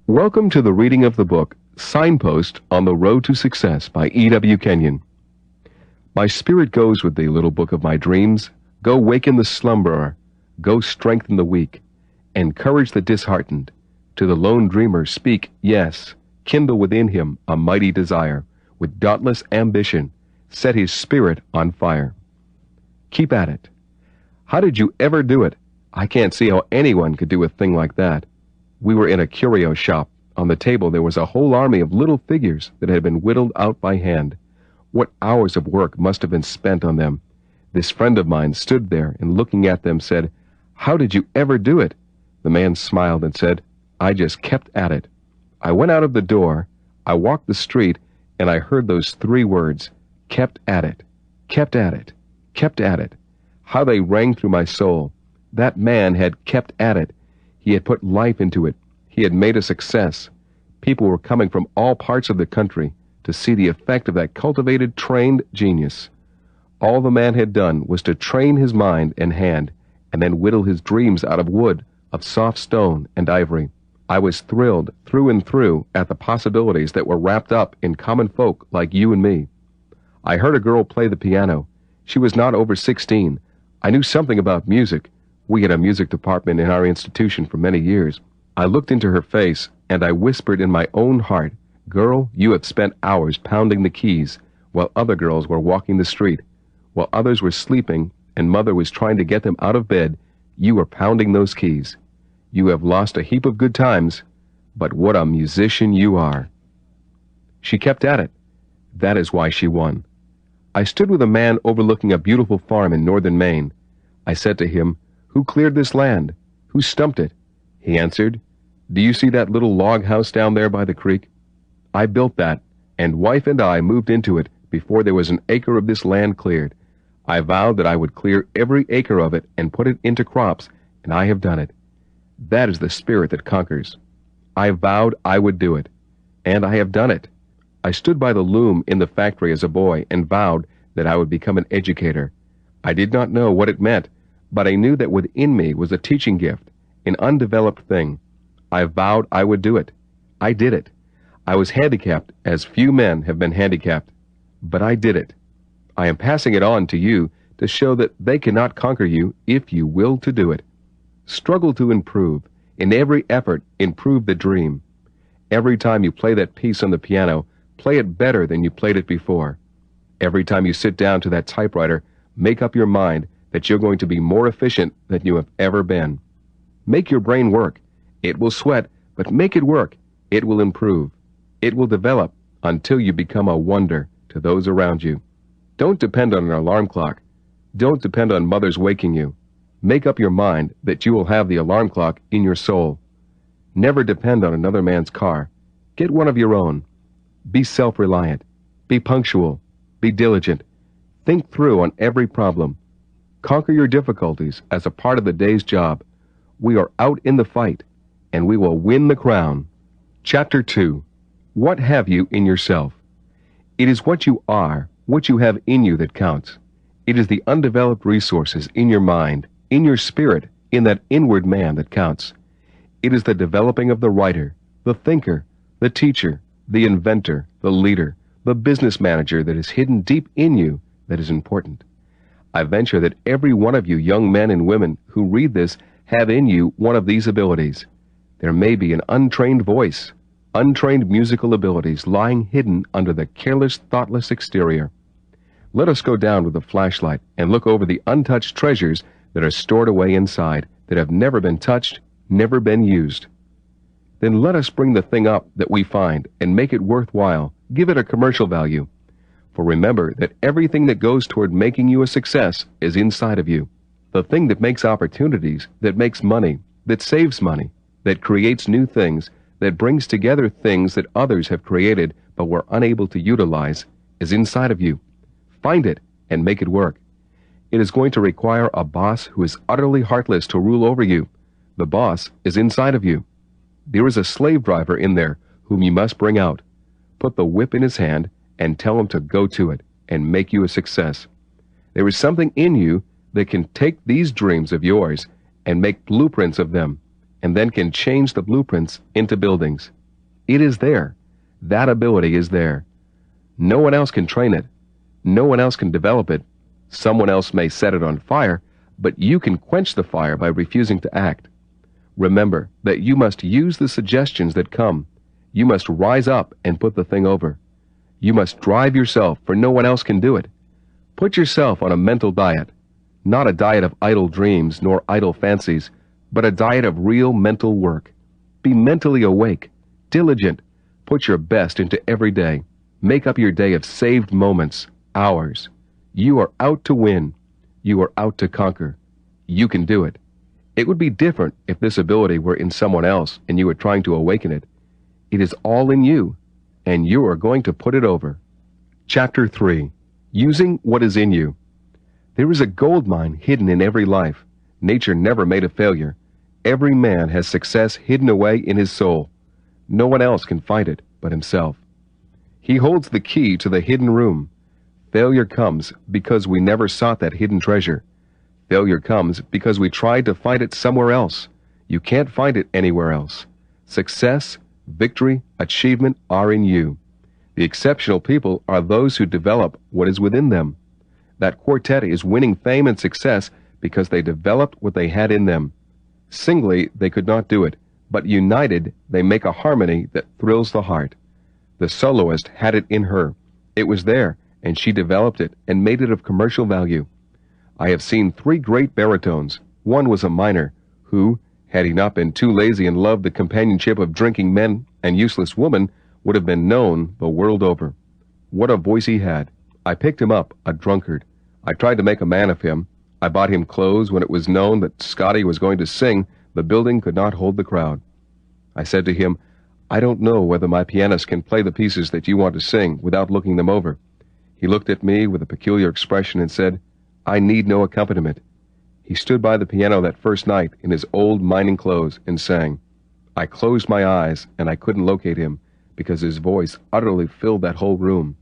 Welcome to the reading of the book, Signpost on the Road to Success by E.W. Kenyon. My spirit goes with thee, little book of my dreams. Go waken the slumberer, go strengthen the weak, encourage the disheartened. To the lone dreamer speak, yes, kindle within him a mighty desire. With dauntless ambition, set his spirit on fire. Keep at it. How did you ever do it? I can't see how anyone could do a thing like that. We were in a curio shop. On the table there was a whole army of little figures that had been whittled out by hand. What hours of work must have been spent on them. This friend of mine stood there and looking at them said, "How did you ever do it?" The man smiled and said, "I just kept at it." I went out of the door, I walked the street, and I heard those three words, kept at it, kept at it, kept at it. How they rang through my soul. That man had kept at it. He had put life into it. He had made a success. People were coming from all parts of the country to see the effect of that cultivated, trained genius. All the man had done was to train his mind and hand, and then whittle his dreams out of wood, of soft stone and ivory. I was thrilled through and through at the possibilities that were wrapped up in common folk like you and me. I heard a girl play the piano. She was not over 16. I knew something about music. We had a music department in our institution for many years. I looked into her face, and I whispered in my own heart, "Girl, you have spent hours pounding the keys, while other girls were walking the street. While others were sleeping, and mother was trying to get them out of bed, you were pounding those keys. You have lost a heap of good times, but what a musician you are." She kept at it. That is why she won. I stood with a man overlooking a beautiful farm in northern Maine. I said to him, "Who cleared this land? Who stumped it?" He answered, "Do you see that little log house down there by the creek? I built that, and wife and I moved into it before there was an acre of this land cleared. I vowed that I would clear every acre of it and put it into crops, and I have done it. That is the spirit that conquers. I vowed I would do it, and I have done it. I stood by the loom in the factory as a boy and vowed that I would become an educator. I did not know what it meant, but I knew that within me was a teaching gift, an undeveloped thing. I vowed I would do it. I did it. I was handicapped as few men have been handicapped, but I did it. I am passing it on to you to show that they cannot conquer you if you will to do it. Struggle to improve. In every effort, improve the dream. Every time you play that piece on the piano, play it better than you played it before. Every time you sit down to that typewriter, make up your mind that you're going to be more efficient than you have ever been. Make your brain work. It will sweat, but make it work. It will improve. It will develop until you become a wonder to those around you. Don't depend on an alarm clock. Don't depend on mothers waking you. Make up your mind that you will have the alarm clock in your soul. Never depend on another man's car. Get one of your own. Be self-reliant. Be punctual. Be diligent. Think through on every problem. Conquer your difficulties as a part of the day's job. We are out in the fight, and we will win the crown. Chapter 2. What have you in yourself? It is what you are, what you have in you that counts. It is the undeveloped resources in your mind, in your spirit, in that inward man that counts. It is the developing of the writer, the thinker, the teacher, the inventor, the leader, the business manager that is hidden deep in you that is important. I venture that every one of you young men and women who read this have in you one of these abilities. There may be an untrained voice, untrained musical abilities lying hidden under the careless, thoughtless exterior. Let us go down with a flashlight and look over the untouched treasures that are stored away inside, that have never been touched, never been used. Then let us bring the thing up that we find and make it worthwhile, give it a commercial value. For remember that everything that goes toward making you a success is inside of you. The thing that makes opportunities, that makes money, that saves money, that creates new things, that brings together things that others have created but were unable to utilize, is inside of you. Find it and make it work. It is going to require a boss who is utterly heartless to rule over you. The boss is inside of you. There is a slave driver in there whom you must bring out. Put the whip in his hand and tell him to go to it and make you a success. There is something in you that can take these dreams of yours and make blueprints of them, and then can change the blueprints into buildings. It is there. That ability is there. No one else can train it. No one else can develop it. Someone else may set it on fire, but you can quench the fire by refusing to act. Remember that you must use the suggestions that come. You must rise up and put the thing over. You must drive yourself, for no one else can do it. Put yourself on a mental diet, not a diet of idle dreams nor idle fancies, but a diet of real mental work. Be mentally awake, diligent. Put your best into every day. Make up your day of saved moments, hours. You are out to win. You are out to conquer. You can do it. It would be different if this ability were in someone else and you were trying to awaken it. It is all in you, and you are going to put it over. Chapter 3. Using what is in you. There is a gold mine hidden in every life. Nature never made a failure. Every man has success hidden away in his soul. No one else can find it but himself. He holds the key to the hidden room. Failure comes because we never sought that hidden treasure. Failure comes because we tried to find it somewhere else. You can't find it anywhere else. Success, victory, achievement are in you. The exceptional people are those who develop what is within them. That quartet is winning fame and success because they developed what they had in them. Singly, they could not do it, but united, they make a harmony that thrills the heart. The soloist had it in her. It was there, and she developed it and made it of commercial value. I have seen 3 great baritones. One was a miner, who, had he not been too lazy and loved the companionship of drinking men and useless women, would have been known the world over. What a voice he had. I picked him up, a drunkard. I tried to make a man of him. I bought him clothes when it was known that Scotty was going to sing. The building could not hold the crowd. I said to him, I don't know whether my pianist can play the pieces that you want to sing without looking them over. He looked at me with a peculiar expression and said, I need no accompaniment. He stood by the piano that first night in his old mining clothes and sang. I closed my eyes and I couldn't locate him because his voice utterly filled that whole room.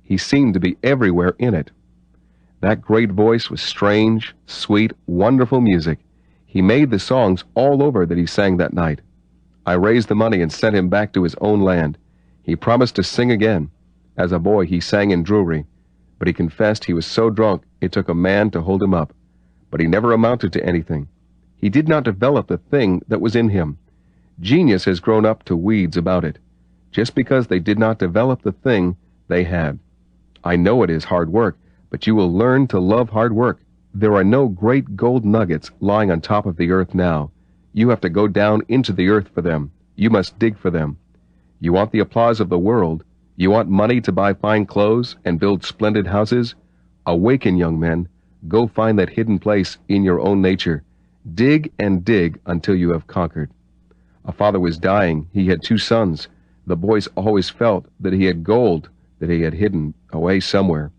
He seemed to be everywhere in it. That great voice was strange, sweet, wonderful music. He made the songs all over that he sang that night. I raised the money and sent him back to his own land. He promised to sing again. As a boy, he sang in Drury, but he confessed he was so drunk it took a man to hold him up. But he never amounted to anything. He did not develop the thing that was in him. Genius has grown up to weeds about it, just because they did not develop the thing they had. I know it is hard work, but you will learn to love hard work. There are no great gold nuggets lying on top of the earth now. You have to go down into the earth for them. You must dig for them. You want the applause of the world. You want money to buy fine clothes and build splendid houses? Awaken, young men. Go find that hidden place in your own nature. Dig and dig until you have conquered. A father was dying. He had 2 sons. The boys always felt that he had gold that he had hidden away somewhere.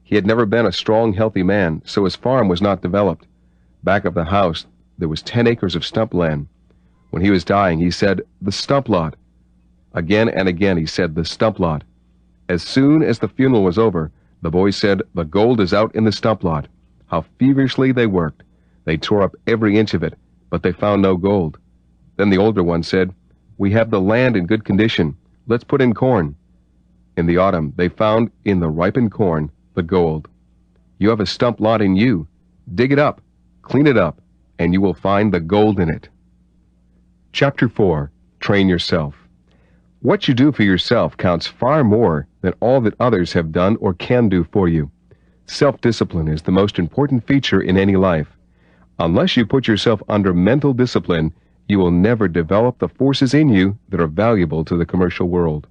He had never been a strong, healthy man, so his farm was not developed. Back of the house, there was 10 acres of stump land. When he was dying, he said, the stump lot. Again and again he said, the stump lot. As soon as the funeral was over, the boys said, the gold is out in the stump lot. How feverishly they worked. They tore up every inch of it, but they found no gold. Then the older one said, we have the land in good condition. Let's put in corn. In the autumn, they found in the ripened corn the gold. You have a stump lot in you. Dig it up, clean it up, and you will find the gold in it. Chapter 4. Train yourself. What you do for yourself counts far more than all that others have done or can do for you. Self-discipline is the most important feature in any life. Unless you put yourself under mental discipline, you will never develop the forces in you that are valuable to the commercial world.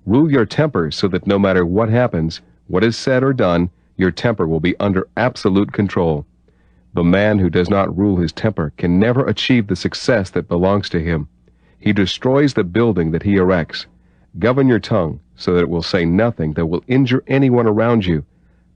Rule your temper so that no matter what happens, what is said or done, your temper will be under absolute control. The man who does not rule his temper can never achieve the success that belongs to him. He destroys the building that he erects. Govern your tongue so that it will say nothing that will injure anyone around you.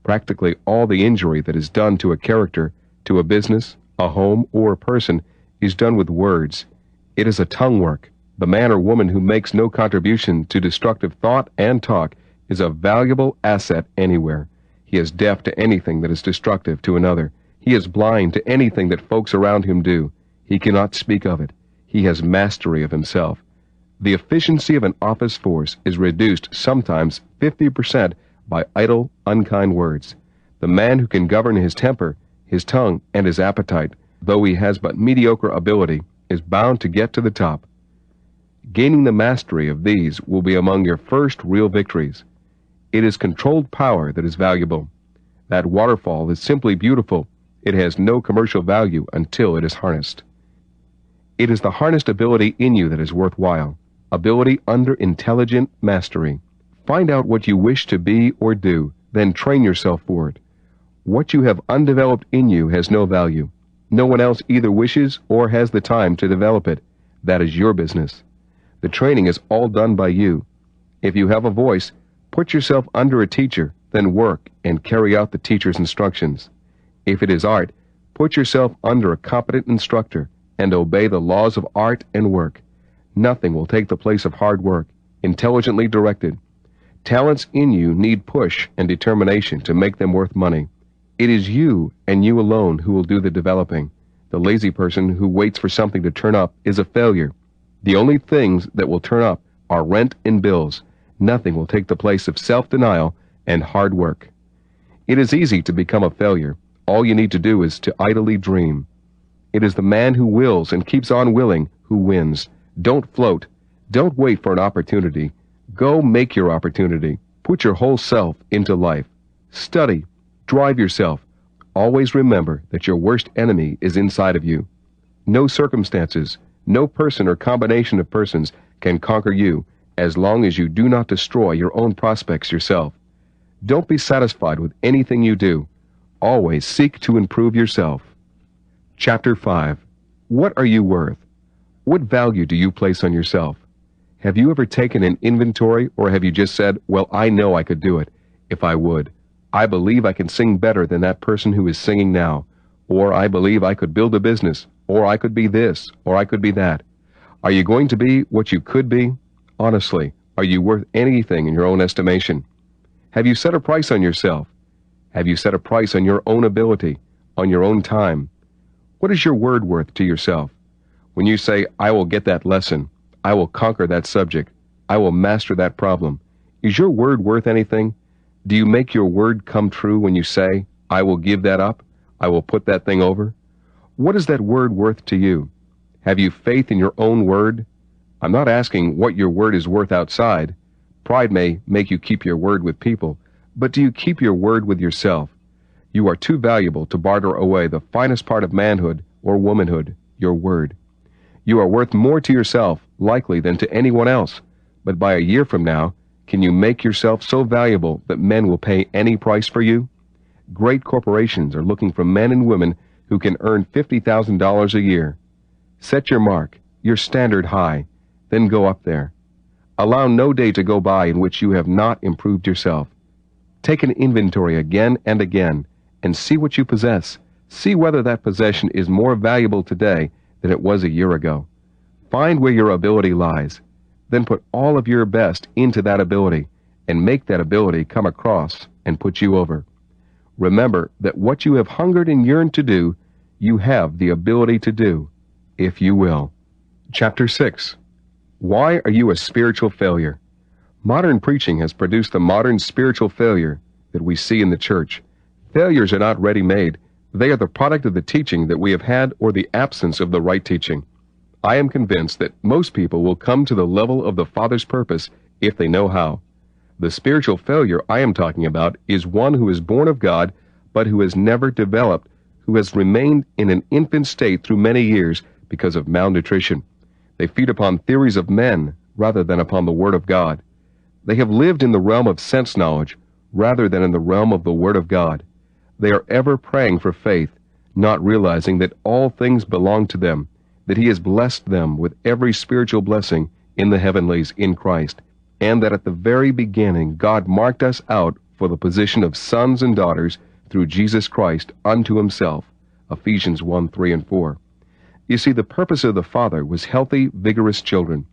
Practically all the injury that is done to a character, to a business, a home, or a person is done with words. It is a tongue work. The man or woman who makes no contribution to destructive thought and talk is a valuable asset anywhere. He is deaf to anything that is destructive to another. He is blind to anything that folks around him do. He cannot speak of it. He has mastery of himself. The efficiency of an office force is reduced sometimes 50% by idle, unkind words. The man who can govern his temper, his tongue, and his appetite, though he has but mediocre ability, is bound to get to the top. Gaining the mastery of these will be among your first real victories. It is controlled power that is valuable. That waterfall is simply beautiful. It has no commercial value until it is harnessed. It is the harnessed ability in you that is worthwhile, ability under intelligent mastery. Find out what you wish to be or do, then train yourself for it. What you have undeveloped in you has no value. No one else either wishes or has the time to develop it. That is your business. The training is all done by you. If you have a voice, put yourself under a teacher, then work and carry out the teacher's instructions. If it is art, put yourself under a competent instructor and obey the laws of art and work. Nothing will take the place of hard work, intelligently directed. Talents in you need push and determination to make them worth money. It is you and you alone who will do the developing. The lazy person who waits for something to turn up is a failure. The only things that will turn up are rent and bills. Nothing will take the place of self-denial and hard work. It is easy to become a failure. All you need to do is to idly dream. It is the man who wills and keeps on willing who wins. Don't float. Don't wait for an opportunity. Go make your opportunity. Put your whole self into life. Study. Drive yourself. Always remember that your worst enemy is inside of you. No circumstances, no person or combination of persons can conquer you as long as you do not destroy your own prospects yourself. Don't be satisfied with anything you do. Always seek to improve yourself. Chapter 5. What are you worth? What value do you place on yourself? Have you ever taken an inventory, or have you just said, well, I know I could do it if I would. I believe I can sing better than that person who is singing now, or I believe I could build a business, or I could be this, or I could be that. Are you going to be what you could be? Honestly, are you worth anything in your own estimation? Have you set a price on yourself? Have you set a price on your own ability, on your own time? What is your word worth to yourself? When you say, I will get that lesson, I will conquer that subject, I will master that problem, is your word worth anything? Do you make your word come true when you say, I will give that up, I will put that thing over? What is that word worth to you? Have you faith in your own word? I'm not asking what your word is worth outside. Pride may make you keep your word with people, but do you keep your word with yourself? You are too valuable to barter away the finest part of manhood or womanhood, your word. You are worth more to yourself, likely, than to anyone else. But by a year from now, can you make yourself so valuable that men will pay any price for you? Great corporations are looking for men and women who can earn $50,000 a year. Set your mark, your standard high, then go up there. Allow no day to go by in which you have not improved yourself. Take an inventory again and again, and see what you possess. See whether that possession is more valuable today than it was a year ago. Find where your ability lies. Then put all of your best into that ability, and make that ability come across and put you over. Remember that what you have hungered and yearned to do, you have the ability to do, if you will. Chapter 6. Why are you a spiritual failure? Modern preaching has produced the modern spiritual failure that we see in the church. Failures are not ready-made. They are the product of the teaching that we have had or the absence of the right teaching. I am convinced that most people will come to the level of the Father's purpose if they know how. The spiritual failure I am talking about is one who is born of God, but who has never developed, who has remained in an infant state through many years because of malnutrition. They feed upon theories of men rather than upon the Word of God. They have lived in the realm of sense knowledge rather than in the realm of the Word of God. They are ever praying for faith, not realizing that all things belong to them, that He has blessed them with every spiritual blessing in the heavenlies in Christ, and that at the very beginning God marked us out for the position of sons and daughters through Jesus Christ unto Himself. Ephesians 1:3 and 4. You see, the purpose of the Father was healthy, vigorous children.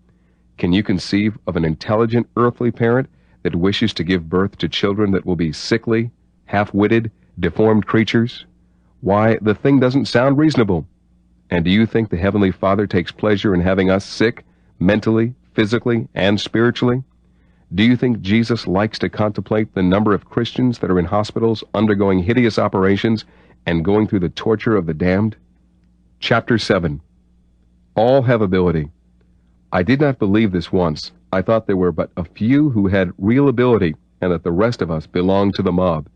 Can you conceive of an intelligent earthly parent that wishes to give birth to children that will be sickly, half-witted, deformed creatures? Why, the thing doesn't sound reasonable. And do you think the Heavenly Father takes pleasure in having us sick, mentally, physically and spiritually? Do you think Jesus likes to contemplate the number of Christians that are in hospitals undergoing hideous operations and going through the torture of the damned? Chapter 7. All have ability. I did not believe this once. I thought there were but a few who had real ability and that the rest of us belonged to the mob.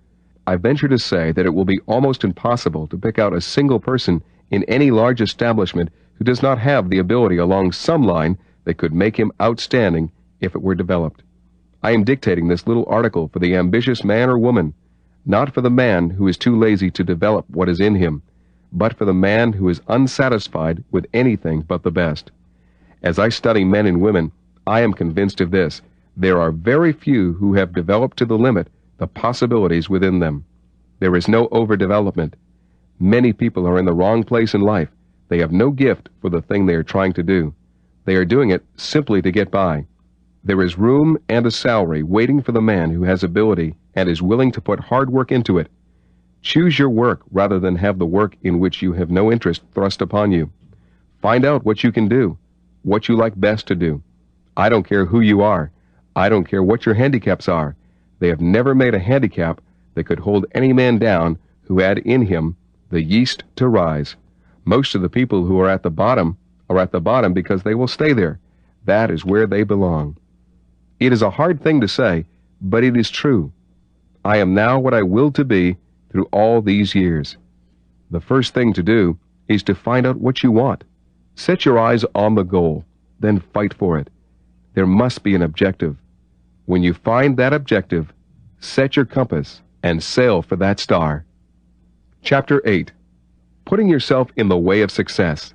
I venture to say that it will be almost impossible to pick out a single person in any large establishment who does not have the ability along some line that could make him outstanding if it were developed. I am dictating this little article for the ambitious man or woman, not for the man who is too lazy to develop what is in him, but for the man who is unsatisfied with anything but the best. As I study men and women, I am convinced of this: there are very few who have developed to the limit the possibilities within them. There is no overdevelopment. Many people are in the wrong place in life. They have no gift for the thing they are trying to do. They are doing it simply to get by. There is room and a salary waiting for the man who has ability and is willing to put hard work into it. Choose your work rather than have the work in which you have no interest thrust upon you. Find out what you can do, what you like best to do. I don't care who you are. I don't care what your handicaps are. They have never made a handicap that could hold any man down who had in him the yeast to rise. Most of the people who are at the bottom because they will stay there. That is where they belong. It is a hard thing to say, but it is true. I am now what I willed to be through all these years. The first thing to do is to find out what you want. Set your eyes on the goal, then fight for it. There must be an objective. When you find that objective, set your compass and sail for that star. Chapter 8. Putting yourself in the way of success.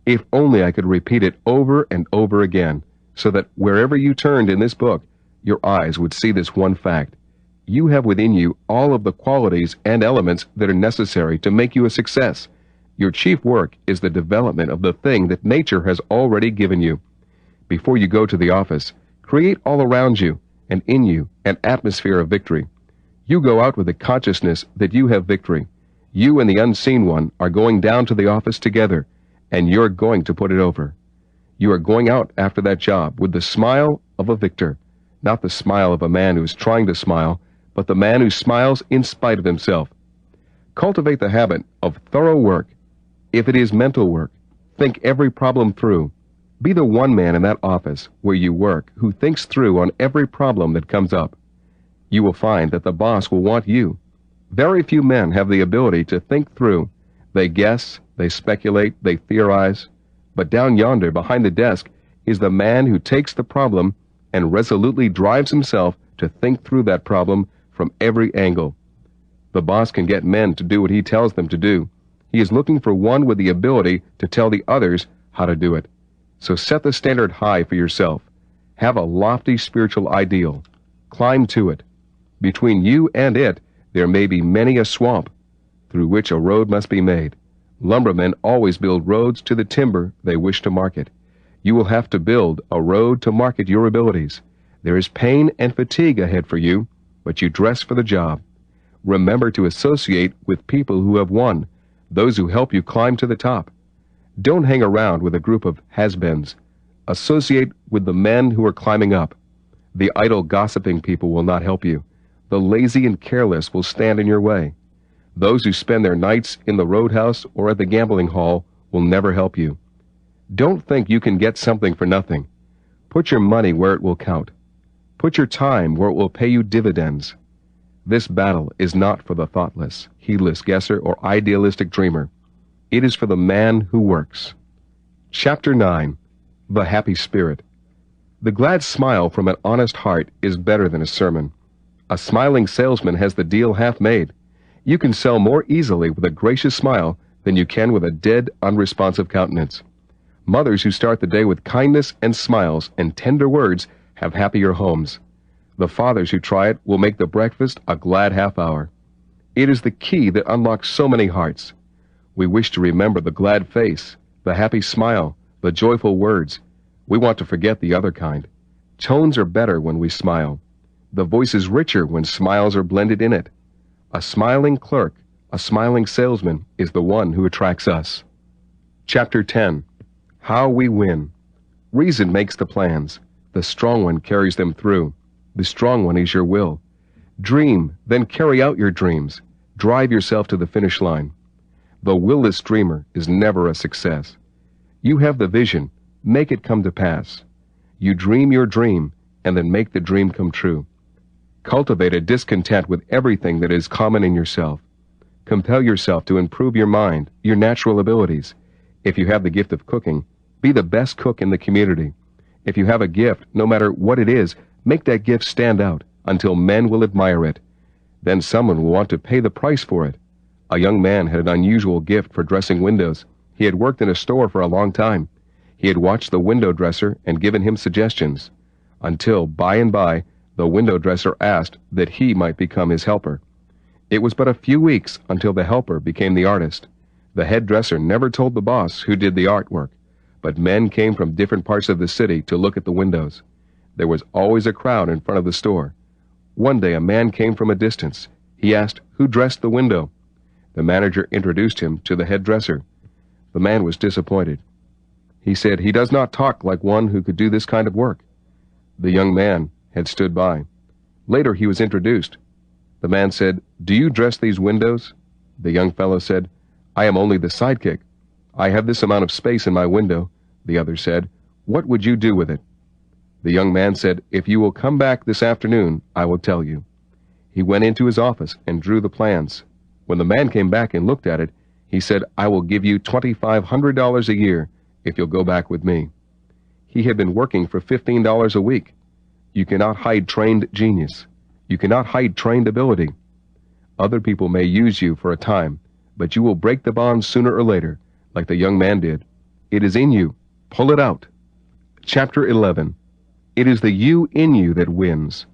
If only I could repeat it over and over again, so that wherever you turned in this book, your eyes would see this one fact. You have within you all of the qualities and elements that are necessary to make you a success. Your chief work is the development of the thing that nature has already given you. Before you go to the office, create all around you and in you an atmosphere of victory. You go out with the consciousness that you have victory. You and the unseen one are going down to the office together, and you're going to put it over. You are going out after that job with the smile of a victor, not the smile of a man who is trying to smile, but the man who smiles in spite of himself. Cultivate the habit of thorough work. If it is mental work, think every problem through. Be the one man in that office where you work who thinks through on every problem that comes up. You will find that the boss will want you. Very few men have the ability to think through. They guess, they speculate, they theorize. But down yonder behind the desk is the man who takes the problem and resolutely drives himself to think through that problem from every angle. The boss can get men to do what he tells them to do. He is looking for one with the ability to tell the others how to do it. So set the standard high for yourself. Have a lofty spiritual ideal. Climb to it. Between you and it, there may be many a swamp through which a road must be made. Lumbermen always build roads to the timber they wish to market. You will have to build a road to market your abilities. There is pain and fatigue ahead for you, but you dress for the job. Remember to associate with people who have won, those who help you climb to the top. Don't hang around with a group of has-beens. Associate with the men who are climbing up. The idle gossiping people will not help you. The lazy and careless will stand in your way. Those who spend their nights in the roadhouse or at the gambling hall will never help you. Don't think you can get something for nothing. Put your money where it will count. Put your time where it will pay you dividends. This battle is not for the thoughtless, heedless guesser, or idealistic dreamer. It is for the man who works. Chapter 9. The Happy Spirit. The glad smile from an honest heart is better than a sermon. A smiling salesman has the deal half made. You can sell more easily with a gracious smile than you can with a dead, unresponsive countenance. Mothers who start the day with kindness and smiles and tender words have happier homes. The fathers who try it will make the breakfast a glad half hour. It is the key that unlocks so many hearts. We wish to remember the glad face, the happy smile, the joyful words. We want to forget the other kind. Tones are better when we smile. The voice is richer when smiles are blended in it. A smiling clerk, a smiling salesman is the one who attracts us. Chapter 10. How we win. Reason makes the plans. The strong one carries them through. The strong one is your will. Dream, then carry out your dreams. Drive yourself to the finish line. The willless dreamer is never a success. You have the vision. Make it come to pass. You dream your dream, and then make the dream come true. Cultivate a discontent with everything that is common in yourself. Compel yourself to improve your mind, your natural abilities. If you have the gift of cooking, be the best cook in the community. If you have a gift, no matter what it is, make that gift stand out until men will admire it. Then someone will want to pay the price for it. A young man had an unusual gift for dressing windows. He had worked in a store for a long time. He had watched the window dresser and given him suggestions, until, by and by, the window dresser asked that he might become his helper. It was but a few weeks until the helper became the artist. The head dresser never told the boss who did the artwork, but men came from different parts of the city to look at the windows. There was always a crowd in front of the store. One day a man came from a distance. He asked who dressed the window. The manager introduced him to the head dresser. The man was disappointed. He said he does not talk like one who could do this kind of work. The young man had stood by. Later he was introduced. The man said, "Do you dress these windows?" The young fellow said, "I am only the sidekick. I have this amount of space in my window." The other said, "What would you do with it?" The young man said, "If you will come back this afternoon, I will tell you." He went into his office and drew the plans. When the man came back and looked at it, he said, "I will give you $2,500 a year if you'll go back with me." He had been working for $15 a week. You cannot hide trained genius. You cannot hide trained ability. Other people may use you for a time, but you will break the bond sooner or later, like the young man did. It is in you. Pull it out. Chapter 11. It is the you in you that wins.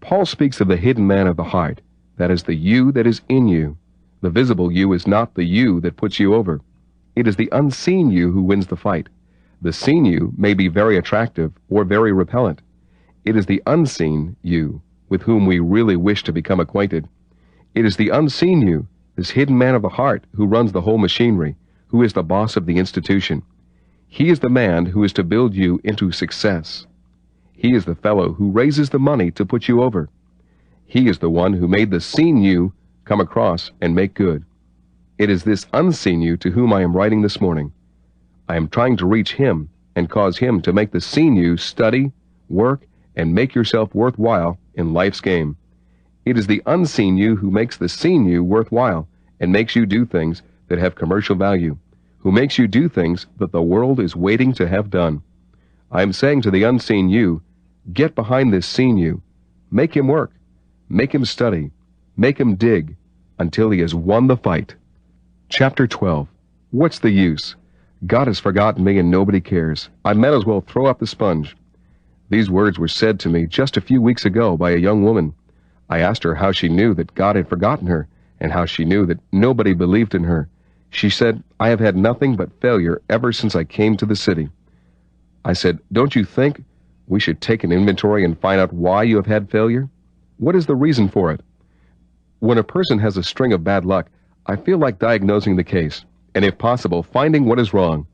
Paul speaks of the hidden man of the heart. That is the you that is in you. The visible you is not the you that puts you over. It is the unseen you who wins the fight. The seen you may be very attractive or very repellent. It is the unseen you with whom we really wish to become acquainted. It is the unseen you, this hidden man of the heart, who runs the whole machinery, who is the boss of the institution. He is the man who is to build you into success. He is the fellow who raises the money to put you over. He is the one who made the seen you come across and make good. It is this unseen you to whom I am writing this morning. I am trying to reach him and cause him to make the seen you study, work, and make yourself worthwhile in life's game. It is the unseen you who makes the seen you worthwhile and makes you do things that have commercial value, who makes you do things that the world is waiting to have done. I am saying to the unseen you, get behind this seen you. Make him work. Make him study. Make him dig until he has won the fight. Chapter 12. What's the use? God has forgotten me and nobody cares. I might as well throw up the sponge. These words were said to me just a few weeks ago by a young woman. I asked her how she knew that God had forgotten her and how she knew that nobody believed in her. She said, "I have had nothing but failure ever since I came to the city." I said, "Don't you think we should take an inventory and find out why you have had failure? What is the reason for it?" When a person has a string of bad luck, I feel like diagnosing the case, and if possible, finding what is wrong.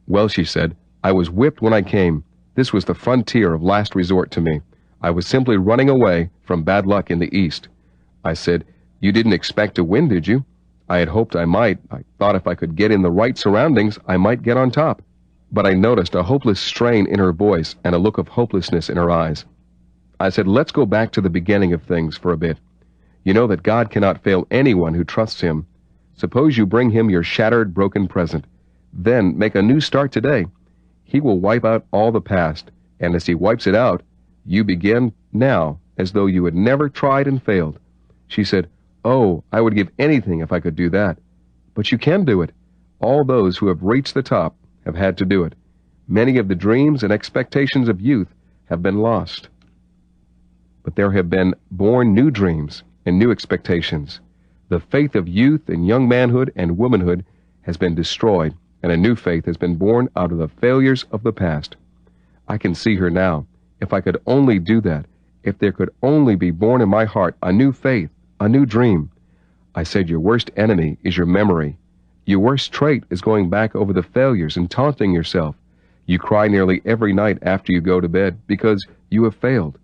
"Well," she said, "I was whipped when I came. This was the frontier of last resort to me. I was simply running away from bad luck in the East." I said, "You didn't expect to win, did you?" I had hoped I might. I thought if I could get in the right surroundings, I might get on top. But I noticed a hopeless strain in her voice and a look of hopelessness in her eyes. I said, "Let's go back to the beginning of things for a bit. You know that God cannot fail anyone who trusts him. Suppose you bring him your shattered, broken present. Then make a new start today. He will wipe out all the past, and as he wipes it out, you begin now as though you had never tried and failed." She said, "Oh, I would give anything if I could do that." But you can do it. All those who have reached the top have had to do it. Many of the dreams and expectations of youth have been lost. But there have been born new dreams and new expectations. The faith of youth and young manhood and womanhood has been destroyed, and a new faith has been born out of the failures of the past. I can see her now. If I could only do that, if there could only be born in my heart a new faith, a new dream. I said, your worst enemy is your memory. Your worst trait is going back over the failures and taunting yourself. You cry nearly every night after you go to bed because you have failed.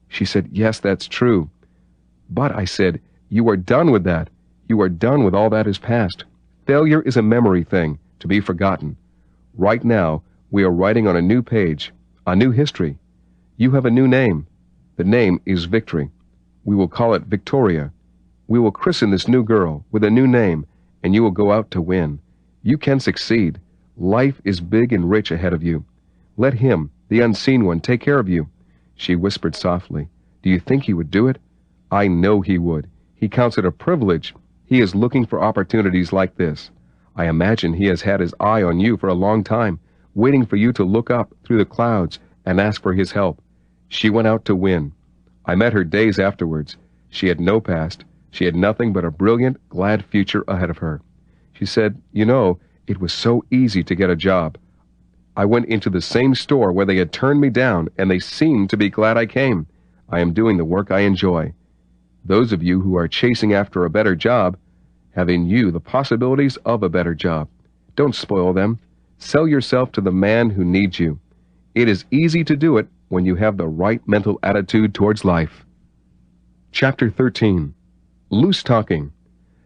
She said, yes, that's true. But, I said, you are done with that. You are done with all that is past. Failure is a memory thing, to be forgotten. Right now, we are writing on a new page, a new history. You have a new name. The name is Victory. We will call it Victoria. We will christen this new girl with a new name, and you will go out to win. You can succeed. Life is big and rich ahead of you. Let him, the unseen one, take care of you. She whispered softly, do you think he would do it? I know he would. He counts it a privilege. He is looking for opportunities like this. I imagine he has had his eye on you for a long time, waiting for you to look up through the clouds and ask for his help. She went out to win. I met her days afterwards. She had no past. She had nothing but a brilliant, glad future ahead of her. She said, you know, it was so easy to get a job. I went into the same store where they had turned me down, and they seemed to be glad I came. I am doing the work I enjoy. Those of you who are chasing after a better job have in you the possibilities of a better job. Don't spoil them. Sell yourself to the man who needs you. It is easy to do it when you have the right mental attitude towards life. Chapter 13. Loose talking.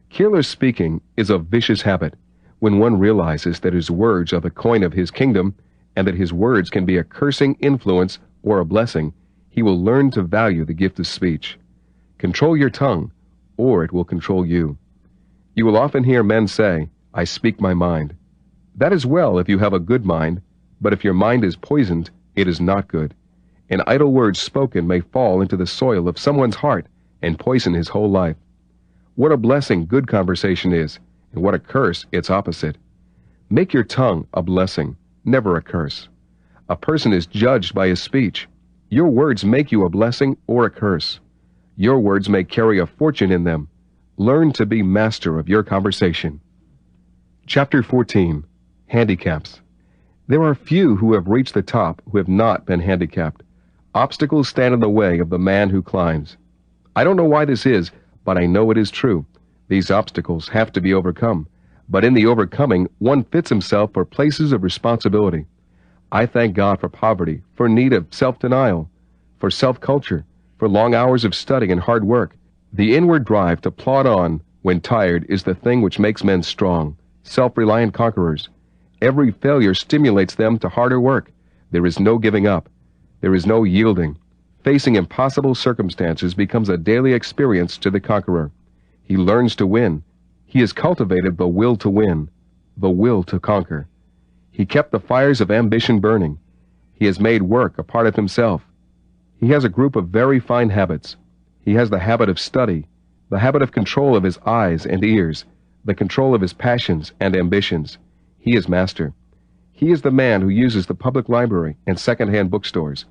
Careless speaking is a vicious habit. When one realizes that his words are the coin of his kingdom, and that his words can be a cursing influence or a blessing, he will learn to value the gift of speech. Control your tongue, or it will control you. You will often hear men say, I speak my mind. That is well if you have a good mind, but if your mind is poisoned, it is not good. An idle word spoken may fall into the soil of someone's heart and poison his whole life. What a blessing good conversation is, and what a curse its opposite. Make your tongue a blessing, never a curse. A person is judged by his speech. Your words make you a blessing or a curse. Your words may carry a fortune in them. Learn to be master of your conversation. Chapter 14. Handicaps. There are few who have reached the top who have not been handicapped. Obstacles stand in the way of the man who climbs. I don't know why this is, but I know it is true. These obstacles have to be overcome, but in the overcoming, one fits himself for places of responsibility. I thank God for poverty, for need of self-denial, for self-culture, for long hours of study and hard work. The inward drive to plod on when tired is the thing which makes men strong, self-reliant conquerors. Every failure stimulates them to harder work. There is no giving up. There is no yielding. Facing impossible circumstances becomes a daily experience to the conqueror. He learns to win. He has cultivated the will to win, the will to conquer. He kept the fires of ambition burning. He has made work a part of himself. He has a group of very fine habits. He has the habit of study, the habit of control of his eyes and ears, the control of his passions and ambitions. He is master. He is the man who uses the public library and second-hand bookstores.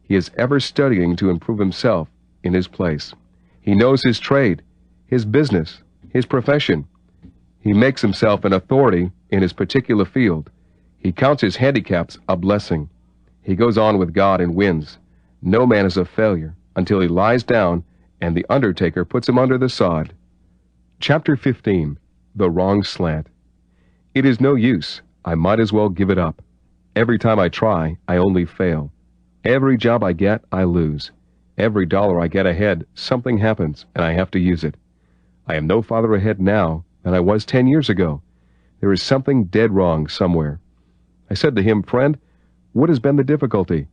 He is ever studying to improve himself in his place. He knows his trade, his business, his profession. He makes himself an authority in his particular field. He counts his handicaps a blessing. He goes on with God and wins. No man is a failure until he lies down and the undertaker puts him under the sod. Chapter 15. The Wrong Slant. It is no use. I might as well give it up. Every time I try, I only fail. Every job I get, I lose. Every dollar I get ahead, something happens, and I have to use it. I am no farther ahead now than I was 10 years ago. There is something dead wrong somewhere. I said to him, friend, what has been the difficulty?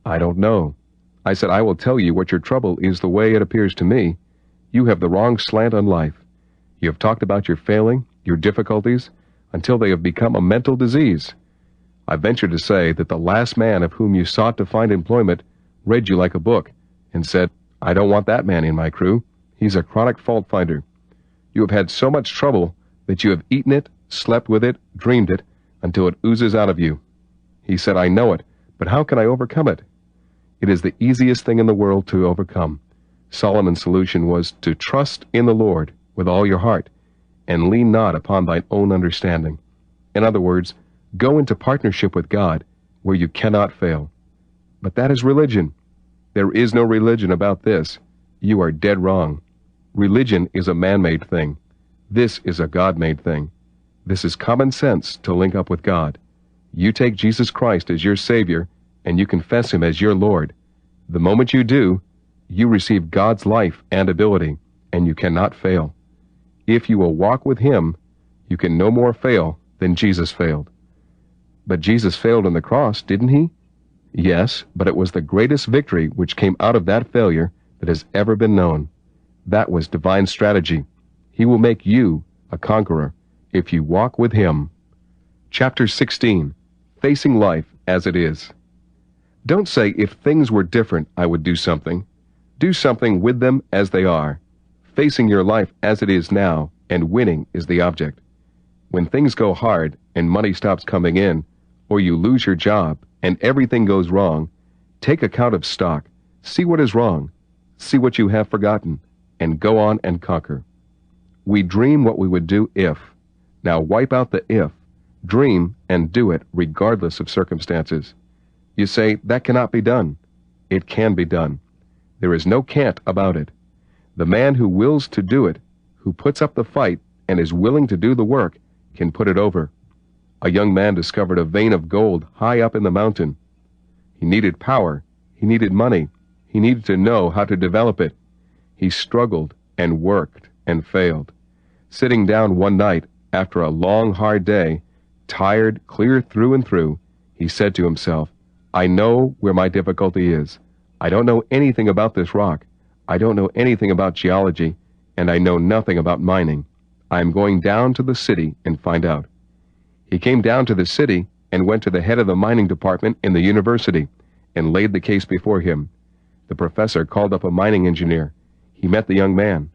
I don't know. I said, I will tell you what your trouble is the way it appears to me. You have the wrong slant on life. You have talked about your failing, your difficulties, until they have become a mental disease. I venture to say that the last man of whom you sought to find employment read you like a book and said, I don't want that man in my crew. He's a chronic fault finder. You have had so much trouble that you have eaten it, slept with it, dreamed it, until it oozes out of you. He said, I know it, but how can I overcome it? It is the easiest thing in the world to overcome. Solomon's solution was to trust in the Lord with all your heart, and lean not upon thine own understanding. In other words, go into partnership with God where you cannot fail. But that is religion. There is no religion about this. You are dead wrong. Religion is a man-made thing. This is a God-made thing. This is common sense to link up with God. You take Jesus Christ as your Savior, and you confess Him as your Lord. The moment you do, you receive God's life and ability, and you cannot fail. If you will walk with Him, you can no more fail than Jesus failed. But Jesus failed on the cross, didn't He? Yes, but it was the greatest victory which came out of that failure that has ever been known. That was divine strategy. He will make you a conqueror if you walk with Him. Chapter 16. Facing Life as It Is. Don't say, if things were different, I would do something. Do something with them as they are. Facing your life as it is now, and winning is the object. When things go hard and money stops coming in, or you lose your job and everything goes wrong, take account of stock, see what is wrong, see what you have forgotten, and go on and conquer. We dream what we would do if. Now wipe out the if. Dream and do it regardless of circumstances. You say, that cannot be done. It can be done. There is no can't about it. The man who wills to do it, who puts up the fight and is willing to do the work, can put it over. A young man discovered a vein of gold high up in the mountain. He needed power. He needed money. He needed to know how to develop it. He struggled and worked and failed. Sitting down one night after a long, hard day, tired clear through and through, he said to himself, I know where my difficulty is. I don't know anything about this rock. I don't know anything about geology, and I know nothing about mining. I am going down to the city and find out. He came down to the city and went to the head of the mining department in the university and laid the case before him. The professor called up a mining engineer. He met the young man.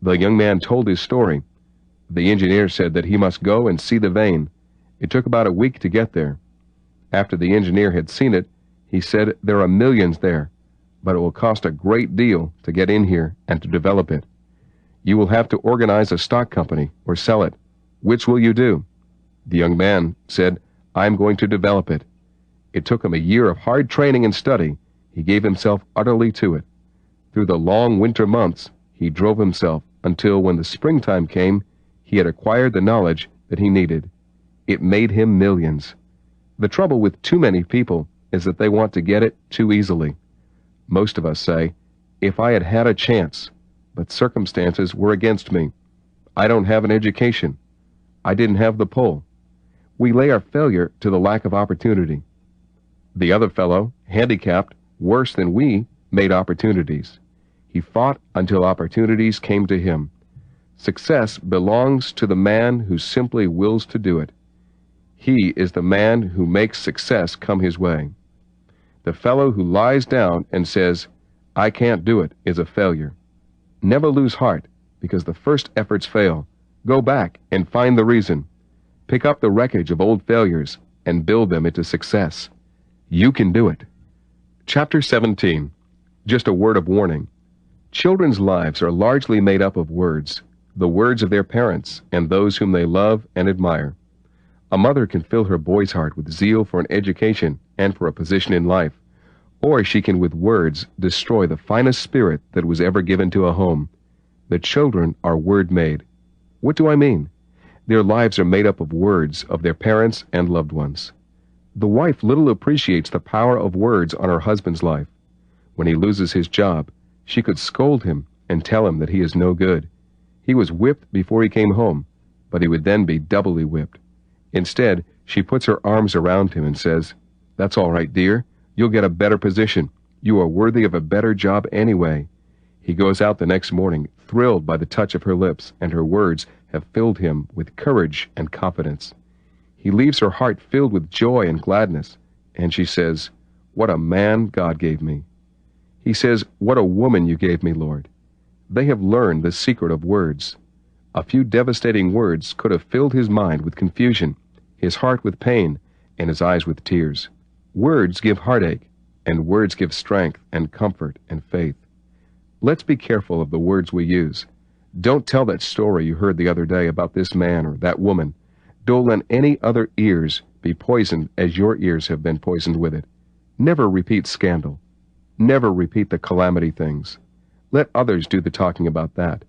The young man told his story. The engineer said that he must go and see the vein. It took about a week to get there. After the engineer had seen it, he said, there are millions there, but it will cost a great deal to get in here and to develop it. You will have to organize a stock company or sell it. Which will you do? The young man said, I'm going to develop it. It took him a year of hard training and study. He gave himself utterly to it. Through the long winter months, he drove himself until when the springtime came, he had acquired the knowledge that he needed. It made him millions. The trouble with too many people is that they want to get it too easily. Most of us say, if I had had a chance, but circumstances were against me. I don't have an education. I didn't have the pull. We lay our failure to the lack of opportunity. The other fellow, handicapped, worse than we, made opportunities. He fought until opportunities came to him. Success belongs to the man who simply wills to do it. He is the man who makes success come his way. The fellow who lies down and says, I can't do it, is a failure. Never lose heart, because the first efforts fail. Go back and find the reason. Pick up the wreckage of old failures and build them into success. You can do it. Chapter 17. Just a word of warning. Children's lives are largely made up of words, the words of their parents and those whom they love and admire. A mother can fill her boy's heart with zeal for an education and for a position in life, or she can with words destroy the finest spirit that was ever given to a home. The children are word-made. What do I mean? Their lives are made up of words of their parents and loved ones. The wife little appreciates the power of words on her husband's life. When he loses his job, she could scold him and tell him that he is no good. He was whipped before he came home, but he would then be doubly whipped. Instead, she puts her arms around him and says, That's all right, dear. You'll get a better position. You are worthy of a better job anyway. He goes out the next morning, thrilled by the touch of her lips, and her words have filled him with courage and confidence. He leaves her heart filled with joy and gladness, and she says, What a man God gave me. He says, What a woman you gave me, Lord. They have learned the secret of words. A few devastating words could have filled his mind with confusion, his heart with pain, and his eyes with tears. Words give heartache, and words give strength and comfort and faith. Let's be careful of the words we use. Don't tell that story you heard the other day about this man or that woman. Don't let any other ears be poisoned as your ears have been poisoned with it. Never repeat scandal. Never repeat the calamity things. Let others do the talking about that.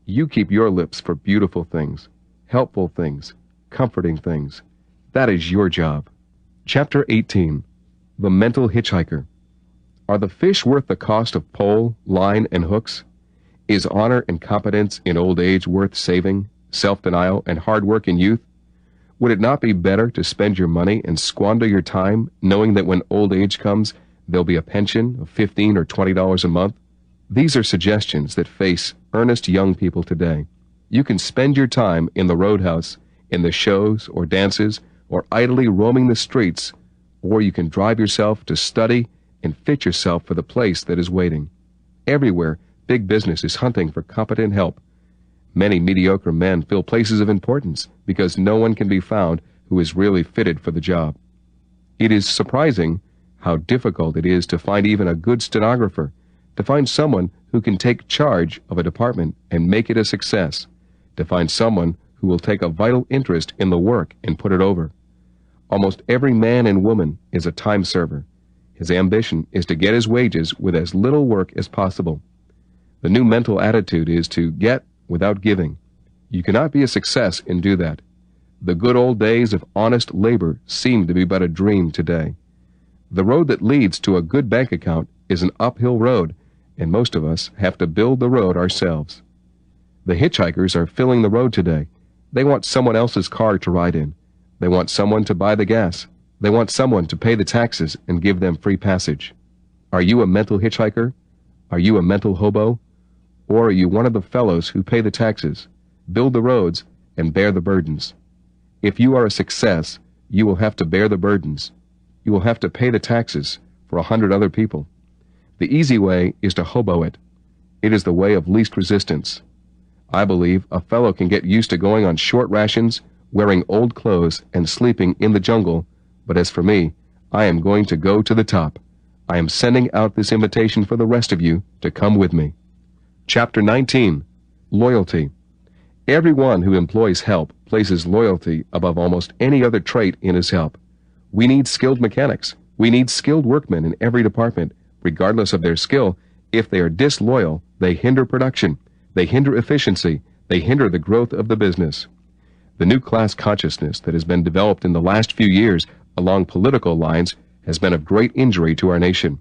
You keep your lips for beautiful things, helpful things, comforting things. That is your job. Chapter 18. The Mental Hitchhiker. Are the fish worth the cost of pole, line, and hooks? Is honor and competence in old age worth saving, self-denial, and hard work in youth? Would it not be better to spend your money and squander your time knowing that when old age comes, there'll be a pension of $15 or $20 a month? These are suggestions that face earnest young people today. You can spend your time in the roadhouse, in the shows or dances, or idly roaming the streets, or you can drive yourself to study and fit yourself for the place that is waiting. Everywhere, big business is hunting for competent help. Many mediocre men fill places of importance because no one can be found who is really fitted for the job. It is surprising how difficult it is to find even a good stenographer, to find someone who can take charge of a department and make it a success, to find someone who will take a vital interest in the work and put it over. Almost every man and woman is a time server. His ambition is to get his wages with as little work as possible. The new mental attitude is to get without giving. You cannot be a success and do that. The good old days of honest labor seem to be but a dream today. The road that leads to a good bank account is an uphill road, and most of us have to build the road ourselves. The hitchhikers are filling the road today. They want someone else's car to ride in. They want someone to buy the gas. They want someone to pay the taxes and give them free passage. Are you a mental hitchhiker? Are you a mental hobo? Or are you one of the fellows who pay the taxes, build the roads, and bear the burdens? If you are a success, you will have to bear the burdens. You will have to pay the taxes for 100 other people. The easy way is to hobo it. It is the way of least resistance. I believe a fellow can get used to going on short rations, wearing old clothes, and sleeping in the jungle, but as for me, I am going to go to the top. I am sending out this invitation for the rest of you to come with me. Chapter 19. Loyalty. Everyone who employs help places loyalty above almost any other trait in his help. We need skilled mechanics. We need skilled workmen in every department. Regardless of their skill, if they are disloyal, they hinder production. They hinder efficiency. They hinder the growth of the business. The new class consciousness that has been developed in the last few years along political lines has been of great injury to our nation.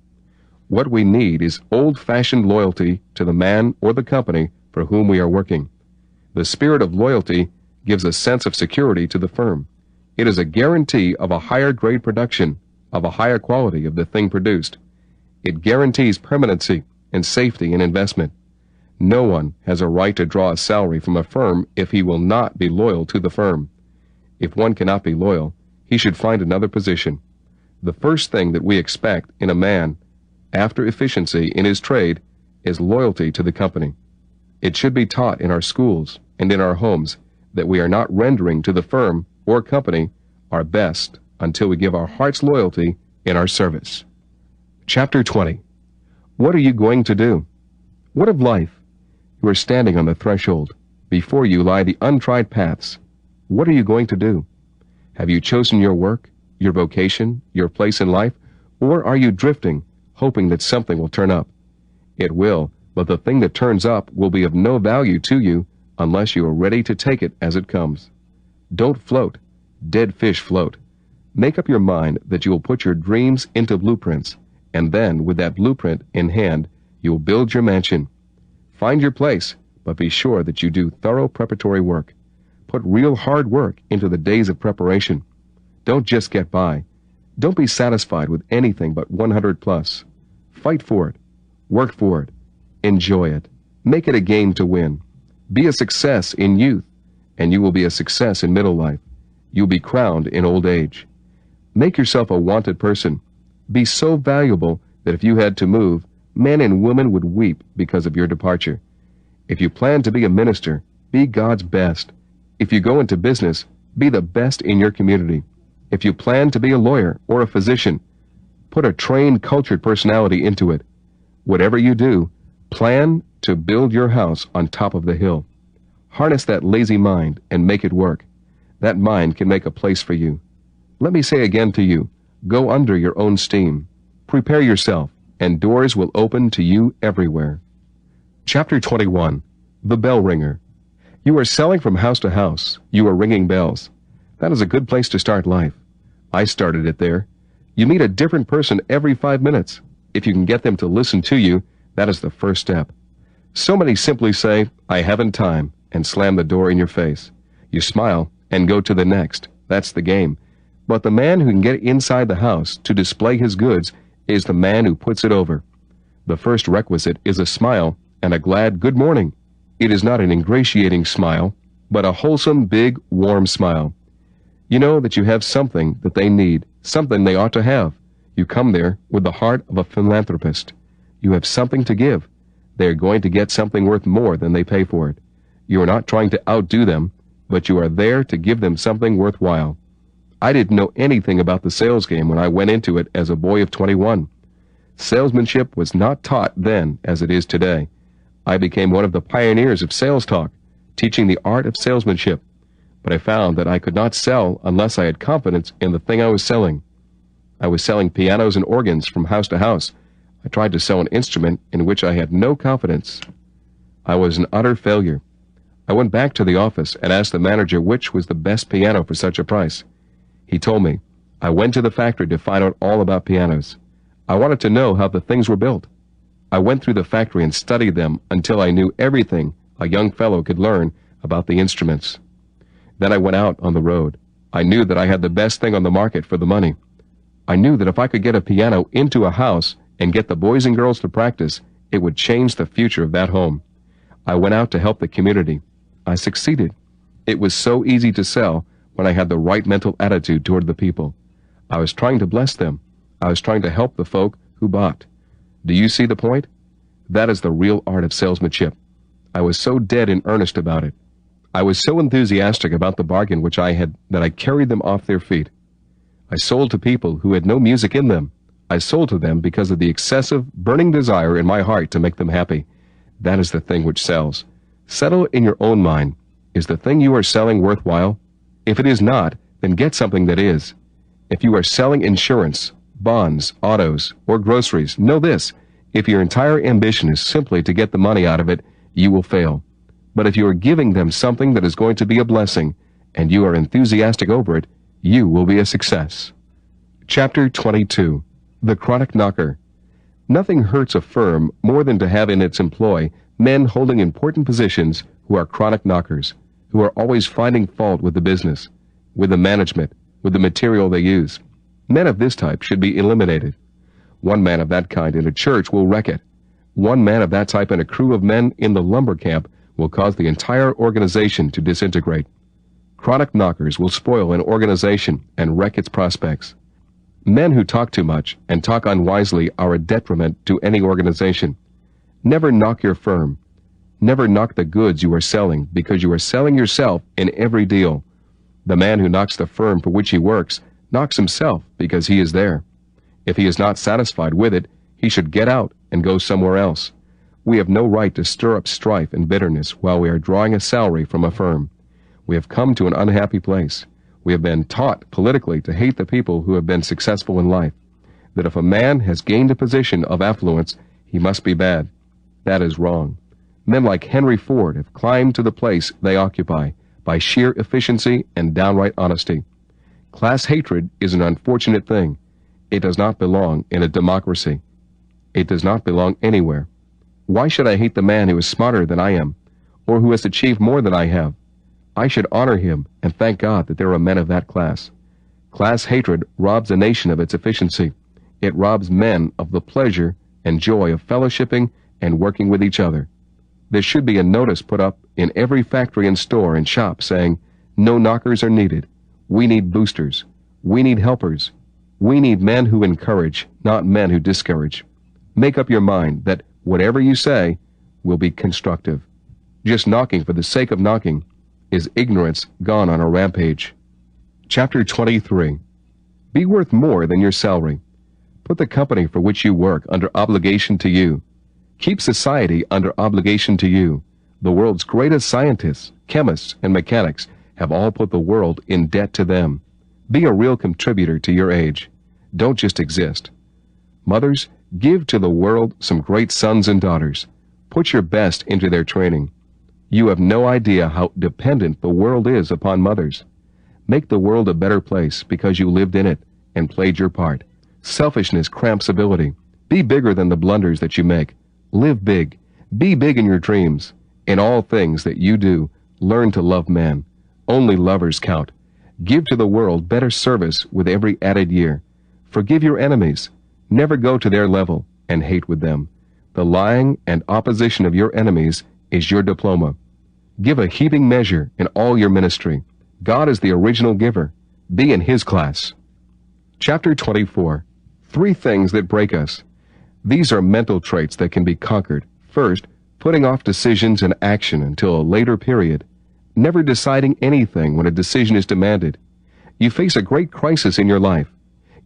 What we need is old-fashioned loyalty to the man or the company for whom we are working. The spirit of loyalty gives a sense of security to the firm. It is a guarantee of a higher grade production, of a higher quality of the thing produced. It guarantees permanency and safety in investment. No one has a right to draw a salary from a firm if he will not be loyal to the firm. If one cannot be loyal, he should find another position. The first thing that we expect in a man after efficiency in his trade is loyalty to the company. It should be taught in our schools and in our homes that we are not rendering to the firm or company our best until we give our heart's loyalty in our service. Chapter 20. What are you going to do? What of life? You are standing on the threshold. Before you lie the untried paths. What are you going to do? Have you chosen your work, your vocation, your place in life, or are you drifting, hoping that something will turn up? It will, but the thing that turns up will be of no value to you unless you are ready to take it as it comes. Don't float. Dead fish float. Make up your mind that you will put your dreams into blueprints, and then, with that blueprint in hand, you will build your mansion. Find your place, but be sure that you do thorough preparatory work. Put real hard work into the days of preparation. Don't just get by. Don't be satisfied with anything but 100 plus. Fight for it. Work for it. Enjoy it. Make it a game to win. Be a success in youth, and you will be a success in middle life. You'll be crowned in old age. Make yourself a wanted person. Be so valuable that if you had to move, men and women would weep because of your departure. If you plan to be a minister, be God's best. If you go into business, be the best in your community. If you plan to be a lawyer or a physician, put a trained, cultured personality into it. Whatever you do, plan to build your house on top of the hill. Harness that lazy mind and make it work. That mind can make a place for you. Let me say again to you, go under your own steam. Prepare yourself, and doors will open to you everywhere. Chapter 21. The Bell Ringer. You are selling from house to house. You are ringing bells. That is a good place to start life. I started it there. You meet a different person every 5 minutes. If you can get them to listen to you, that is the first step. So many simply say, "I haven't time," and slam the door in your face. You smile and go to the next. That's the game. But the man who can get inside the house to display his goods is the man who puts it over. The first requisite is a smile and a glad good morning. It is not an ingratiating smile, but a wholesome, big, warm smile. You know that you have something that they need, something they ought to have. You come there with the heart of a philanthropist. You have something to give. They are going to get something worth more than they pay for it. You are not trying to outdo them, but you are there to give them something worthwhile. I didn't know anything about the sales game when I went into it as a boy of 21. Salesmanship was not taught then as it is today. I became one of the pioneers of sales talk, teaching the art of salesmanship. But I found that I could not sell unless I had confidence in the thing I was selling. I was selling pianos and organs from house to house. I tried to sell an instrument in which I had no confidence. I was an utter failure. I went back to the office and asked the manager which was the best piano for such a price. He told me. I went to the factory to find out all about pianos. I wanted to know how the things were built. I went through the factory and studied them until I knew everything a young fellow could learn about the instruments. Then I went out on the road. I knew that I had the best thing on the market for the money. I knew that if I could get a piano into a house and get the boys and girls to practice, it would change the future of that home. I went out to help the community. I succeeded. It was so easy to sell when I had the right mental attitude toward the people. I was trying to bless them. I was trying to help the folk who bought. Do you see the point? That is the real art of salesmanship. I was so dead in earnest about it. I was so enthusiastic about the bargain which I had that I carried them off their feet. I sold to people who had no music in them. I sold to them because of the excessive, burning desire in my heart to make them happy. That is the thing which sells. Settle in your own mind. Is the thing you are selling worthwhile? If it is not, then get something that is. If you are selling insurance, bonds, autos, or groceries, know this. If your entire ambition is simply to get the money out of it, you will fail. But if you are giving them something that is going to be a blessing, and you are enthusiastic over it, you will be a success. Chapter 22. The Chronic Knocker. Nothing hurts a firm more than to have in its employ men holding important positions who are chronic knockers, who are always finding fault with the business, with the management, with the material they use. Men of this type should be eliminated. One man of that kind in a church will wreck it. One man of that type in a crew of men in the lumber camp will cause the entire organization to disintegrate. Chronic knockers will spoil an organization and wreck its prospects. Men who talk too much and talk unwisely are a detriment to any organization. Never knock your firm. Never knock the goods you are selling, because you are selling yourself in every deal. The man who knocks the firm for which he works knocks himself because he is there. If he is not satisfied with it, he should get out and go somewhere else. We have no right to stir up strife and bitterness while we are drawing a salary from a firm. We have come to an unhappy place. We have been taught politically to hate the people who have been successful in life, that if a man has gained a position of affluence, he must be bad. That is wrong. Men like Henry Ford have climbed to the place they occupy by sheer efficiency and downright honesty. Class hatred is an unfortunate thing. It does not belong in a democracy. It does not belong anywhere. Why should I hate the man who is smarter than I am, or who has achieved more than I have? I should honor him and thank God that there are men of that class. Class hatred robs a nation of its efficiency. It robs men of the pleasure and joy of fellowshipping and working with each other. There should be a notice put up in every factory and store and shop saying, "No knockers are needed. We need boosters. We need helpers. We need men who encourage, not men who discourage." Make up your mind that whatever you say will be constructive. Just knocking for the sake of knocking is ignorance gone on a rampage. Chapter 23. Be worth more than your salary. Put the company for which you work under obligation to you. Keep society under obligation to you. The world's greatest scientists, chemists, and mechanics have all put the world in debt to them. Be a real contributor to your age. Don't just exist. Mothers, give to the world some great sons and daughters. Put your best into their training. You have no idea how dependent the world is upon mothers. Make the world a better place because you lived in it and played your part. Selfishness cramps ability. Be bigger than the blunders that you make. Live big. Be big in your dreams. In all things that you do, learn to love man. Only lovers count. Give to the world better service with every added year. Forgive your enemies. Never go to their level and hate with them. The lying and opposition of your enemies is your diploma. Give a heaping measure in all your ministry. God is the original giver. Be in His class. Chapter 24. 3 things that break us. These are mental traits that can be conquered. First, putting off decisions and action until a later period. Never deciding anything when a decision is demanded. You face a great crisis in your life.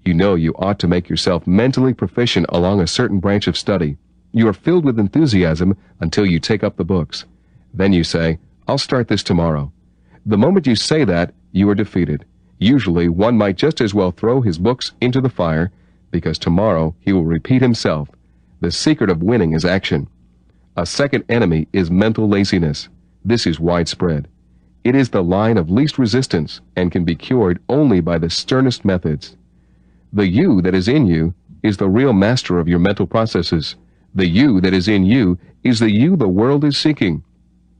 You know you ought to make yourself mentally proficient along a certain branch of study. You are filled with enthusiasm until you take up the books. Then you say, I'll start this tomorrow. The moment you say that, you are defeated. Usually, one might just as well throw his books into the fire, because tomorrow he will repeat himself. The secret of winning is action. A second enemy is mental laziness. This is widespread. It is the line of least resistance and can be cured only by the sternest methods. The you that is in you is the real master of your mental processes. The you that is in you is the you the world is seeking.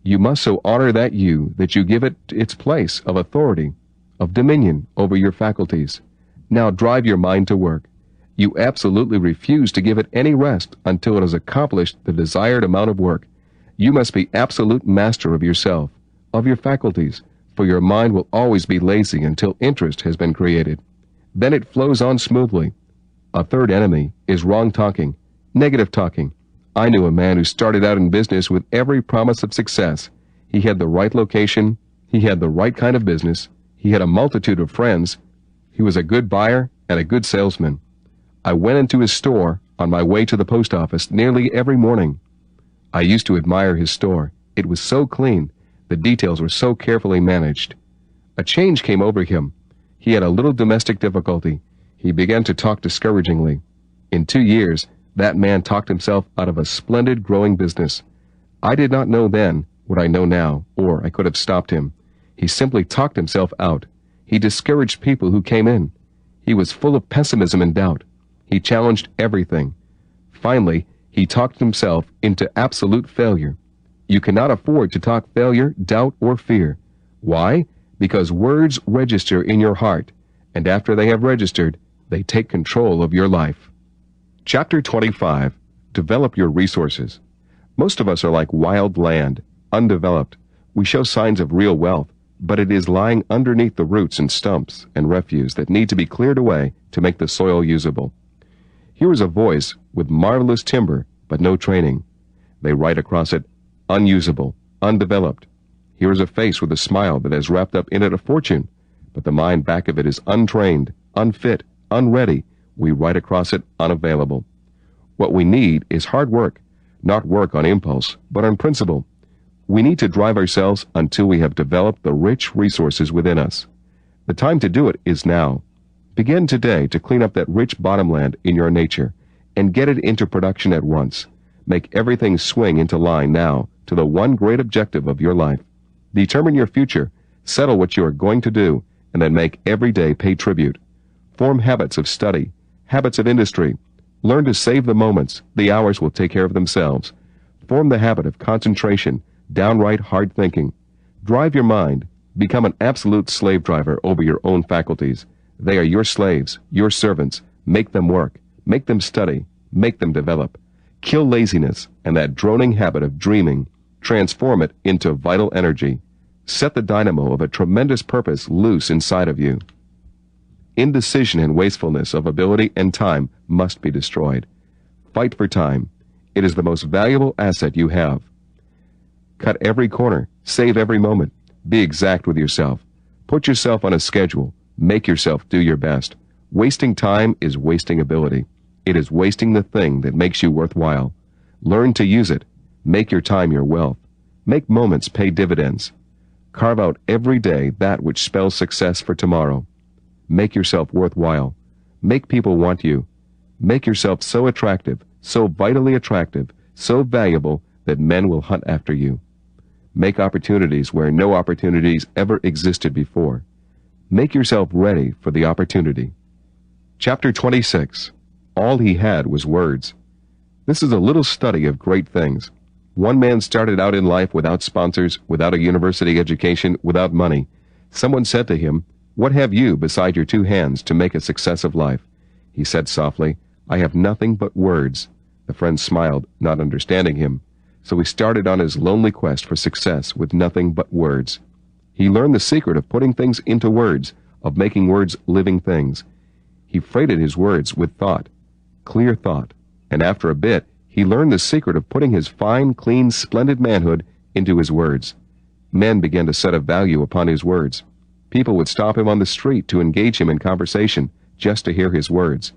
You must so honor that you that you give it its place of authority, of dominion over your faculties. Now drive your mind to work. You absolutely refuse to give it any rest until it has accomplished the desired amount of work. You must be absolute master of yourself, of your faculties, for your mind will always be lazy until interest has been created. Then it flows on smoothly. A third enemy is wrong talking, negative talking. I knew a man who started out in business with every promise of success. He had the right location, he had the right kind of business, he had a multitude of friends, he was a good buyer and a good salesman. I went into his store on my way to the post office nearly every morning. I used to admire his store. It was so clean. The details were so carefully managed. A change came over him. He had a little domestic difficulty. He began to talk discouragingly. In 2 years, that man talked himself out of a splendid growing business. I did not know then what I know now, or I could have stopped him. He simply talked himself out. He discouraged people who came in. He was full of pessimism and doubt. He challenged everything. Finally, he talked himself into absolute failure. You cannot afford to talk failure, doubt, or fear. Why? Because words register in your heart, and after they have registered, they take control of your life. Chapter 25. Develop your resources. Most of us are like wild land, undeveloped. We show signs of real wealth, but it is lying underneath the roots and stumps and refuse that need to be cleared away to make the soil usable. Here is a voice with marvelous timber, but no training. They write across it, unusable, undeveloped. Here is a face with a smile that has wrapped up in it a fortune, but the mind back of it is untrained, unfit, unready. We write across it, unavailable. What we need is hard work, not work on impulse, but on principle. We need to drive ourselves until we have developed the rich resources within us. The time to do it is now. Begin today to clean up that rich bottomland in your nature and get it into production at once. Make everything swing into line now to the one great objective of your life. Determine your future, settle what you are going to do, and then make every day pay tribute. Form habits of study, habits of industry. Learn to save the moments. The hours will take care of themselves. Form the habit of concentration, downright hard thinking. Drive your mind. Become an absolute slave driver over your own faculties. They are your slaves, your servants. Make them work. Make them study. Make them develop. Kill laziness and that droning habit of dreaming. Transform it into vital energy. Set the dynamo of a tremendous purpose loose inside of you. Indecision and wastefulness of ability and time must be destroyed. Fight for time. It is the most valuable asset you have. Cut every corner. Save every moment. Be exact with yourself. Put yourself on a schedule. Make yourself do your best. Wasting time is wasting ability. It is wasting the thing that makes you worthwhile. Learn to use it. Make your time your wealth. Make moments pay dividends. Carve out every day that which spells success for tomorrow. Make yourself worthwhile. Make people want you. Make yourself so attractive, so vitally attractive, so valuable that men will hunt after you. Make opportunities where no opportunities ever existed before. Make yourself ready for the opportunity. Chapter 26. All he had was words. This is a little study of great things. One man started out in life without sponsors, without a university education, without money. Someone said to him, "What have you beside your two hands to make a success of life?" He said softly, "I have nothing but words." The friend smiled, not understanding him. So he started on his lonely quest for success with nothing but words. He learned the secret of putting things into words, of making words living things. He freighted his words with thought, clear thought, and after a bit, he learned the secret of putting his fine, clean, splendid manhood into his words. Men began to set a value upon his words. People would stop him on the street to engage him in conversation just to hear his words.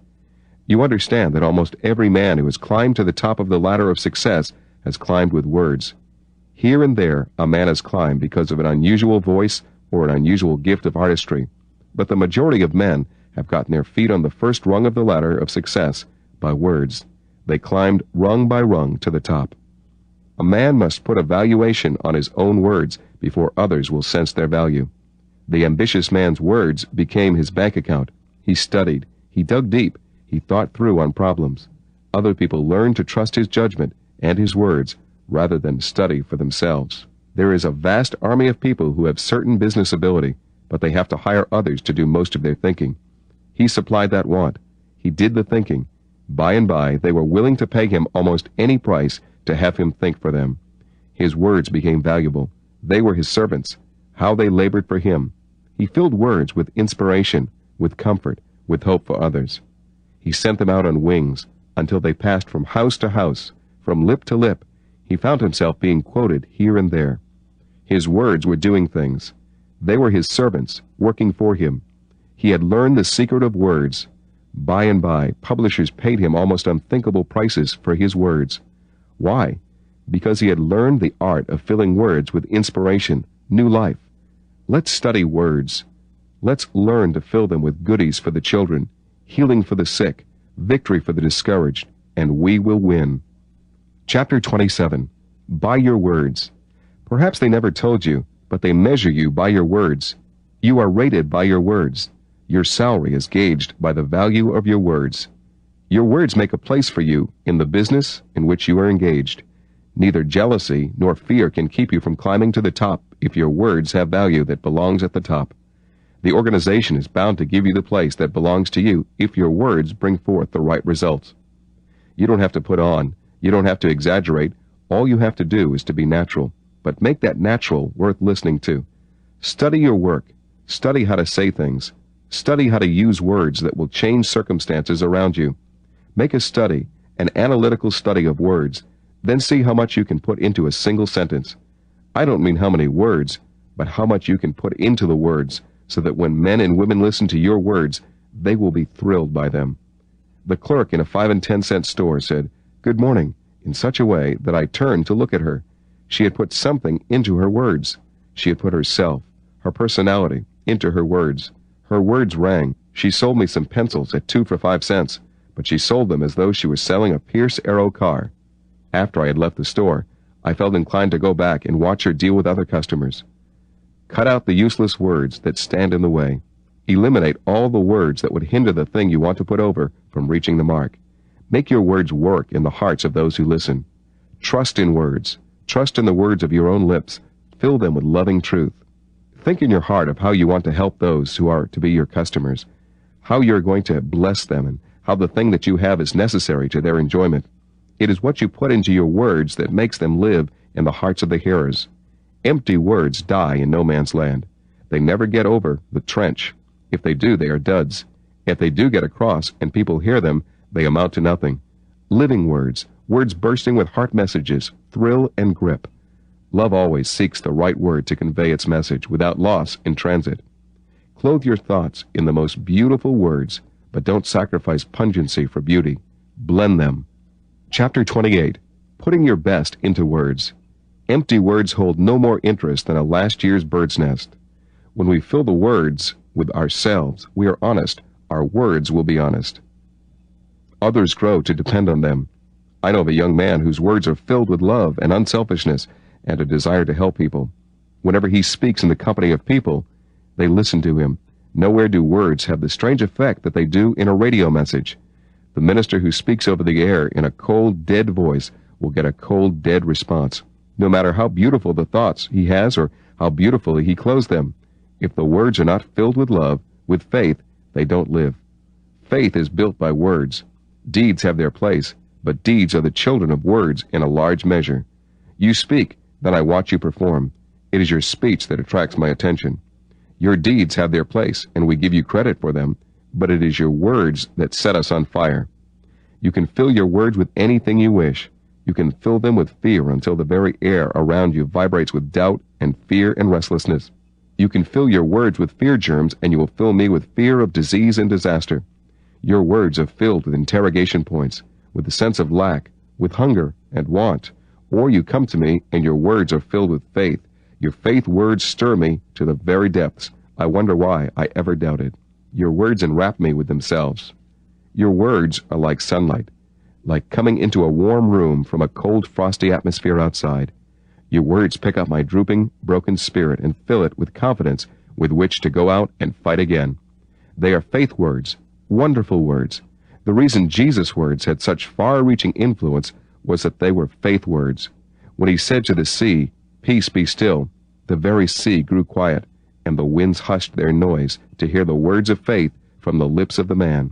You understand that almost every man who has climbed to the top of the ladder of success has climbed with words. Here and there, a man has climbed because of an unusual voice or an unusual gift of artistry. But the majority of men have gotten their feet on the first rung of the ladder of success by words. They climbed rung by rung to the top. A man must put a valuation on his own words before others will sense their value. The ambitious man's words became his bank account. He studied. He dug deep. He thought through on problems. Other people learned to trust his judgment and his words rather than study for themselves. There is a vast army of people who have certain business ability, but they have to hire others to do most of their thinking. He supplied that want. He did the thinking. By and by, they were willing to pay him almost any price to have him think for them. His words became valuable. They were his servants. How they labored for him. He filled words with inspiration, with comfort, with hope for others. He sent them out on wings until they passed from house to house, from lip to lip. He found himself being quoted here and there. His words were doing things. They were his servants, working for him. He had learned the secret of words. By and by, publishers paid him almost unthinkable prices for his words. Why? Because he had learned the art of filling words with inspiration, new life. Let's study words. Let's learn to fill them with goodies for the children, healing for the sick, victory for the discouraged, and we will win. Chapter 27. By your words. Perhaps they never told you, but they measure you by your words. You are rated by your words. Your salary is gauged by the value of your words. Your words make a place for you in the business in which you are engaged. Neither jealousy nor fear can keep you from climbing to the top if your words have value that belongs at the top. The organization is bound to give you the place that belongs to you if your words bring forth the right results. You don't have to put on. You don't have to exaggerate. All you have to do is to be natural, but make that natural worth listening to. Study your work. Study how to say things. Study how to use words that will change circumstances around you. Make a study, an analytical study of words, then see how much you can put into a single sentence. I don't mean how many words, but how much you can put into the words, so that when men and women listen to your words, they will be thrilled by them. The clerk in a 5 and 10 cent store said, "Good morning," in such a way that I turned to look at her. She had put something into her words. She had put herself, her personality, into her words. Her words rang. She sold me some pencils at 2 for 5 cents, but she sold them as though she was selling a Pierce Arrow car. After I had left the store, I felt inclined to go back and watch her deal with other customers. Cut out the useless words that stand in the way. Eliminate all the words that would hinder the thing you want to put over from reaching the mark. Make your words work in the hearts of those who listen. Trust in words. Trust in the words of your own lips. Fill them with loving truth. Think in your heart of how you want to help those who are to be your customers, how you are going to bless them, and how the thing that you have is necessary to their enjoyment. It is what you put into your words that makes them live in the hearts of the hearers. Empty words die in no man's land. They never get over the trench. If they do, they are duds. If they do get across and people hear them, they amount to nothing. Living words, words bursting with heart messages, thrill and grip. Love always seeks the right word to convey its message without loss in transit. Clothe your thoughts in the most beautiful words, but don't sacrifice pungency for beauty. Blend them. Chapter 28. Putting your best into words. Empty words hold no more interest than a last year's bird's nest. When we fill the words with ourselves, we are honest. Our words will be honest. Others grow to depend on them. I know of a young man whose words are filled with love and unselfishness and a desire to help people. Whenever he speaks in the company of people, they listen to him. Nowhere do words have the strange effect that they do in a radio message. The minister who speaks over the air in a cold, dead voice will get a cold, dead response, no matter how beautiful the thoughts he has or how beautifully he clothes them. If the words are not filled with love, with faith, they don't live. Faith is built by words. Deeds have their place, but deeds are the children of words in a large measure. You speak, then I watch you perform. It is your speech that attracts my attention. Your deeds have their place, and we give you credit for them, but it is your words that set us on fire. You can fill your words with anything you wish. You can fill them with fear until the very air around you vibrates with doubt and fear and restlessness. You can fill your words with fear germs, and you will fill me with fear of disease and disaster. Your words are filled with interrogation points, with the sense of lack, with hunger and want. Or you come to me, and your words are filled with faith. Your faith words stir me to the very depths. I wonder why I ever doubted. Your words enwrap me with themselves. Your words are like sunlight, like coming into a warm room from a cold, frosty atmosphere outside. Your words pick up my drooping, broken spirit and fill it with confidence with which to go out and fight again. They are faith words, wonderful words. The reason Jesus' words had such far-reaching influence was that they were faith words. When he said to the sea, "Peace, be still," the very sea grew quiet, and the winds hushed their noise to hear the words of faith from the lips of the man.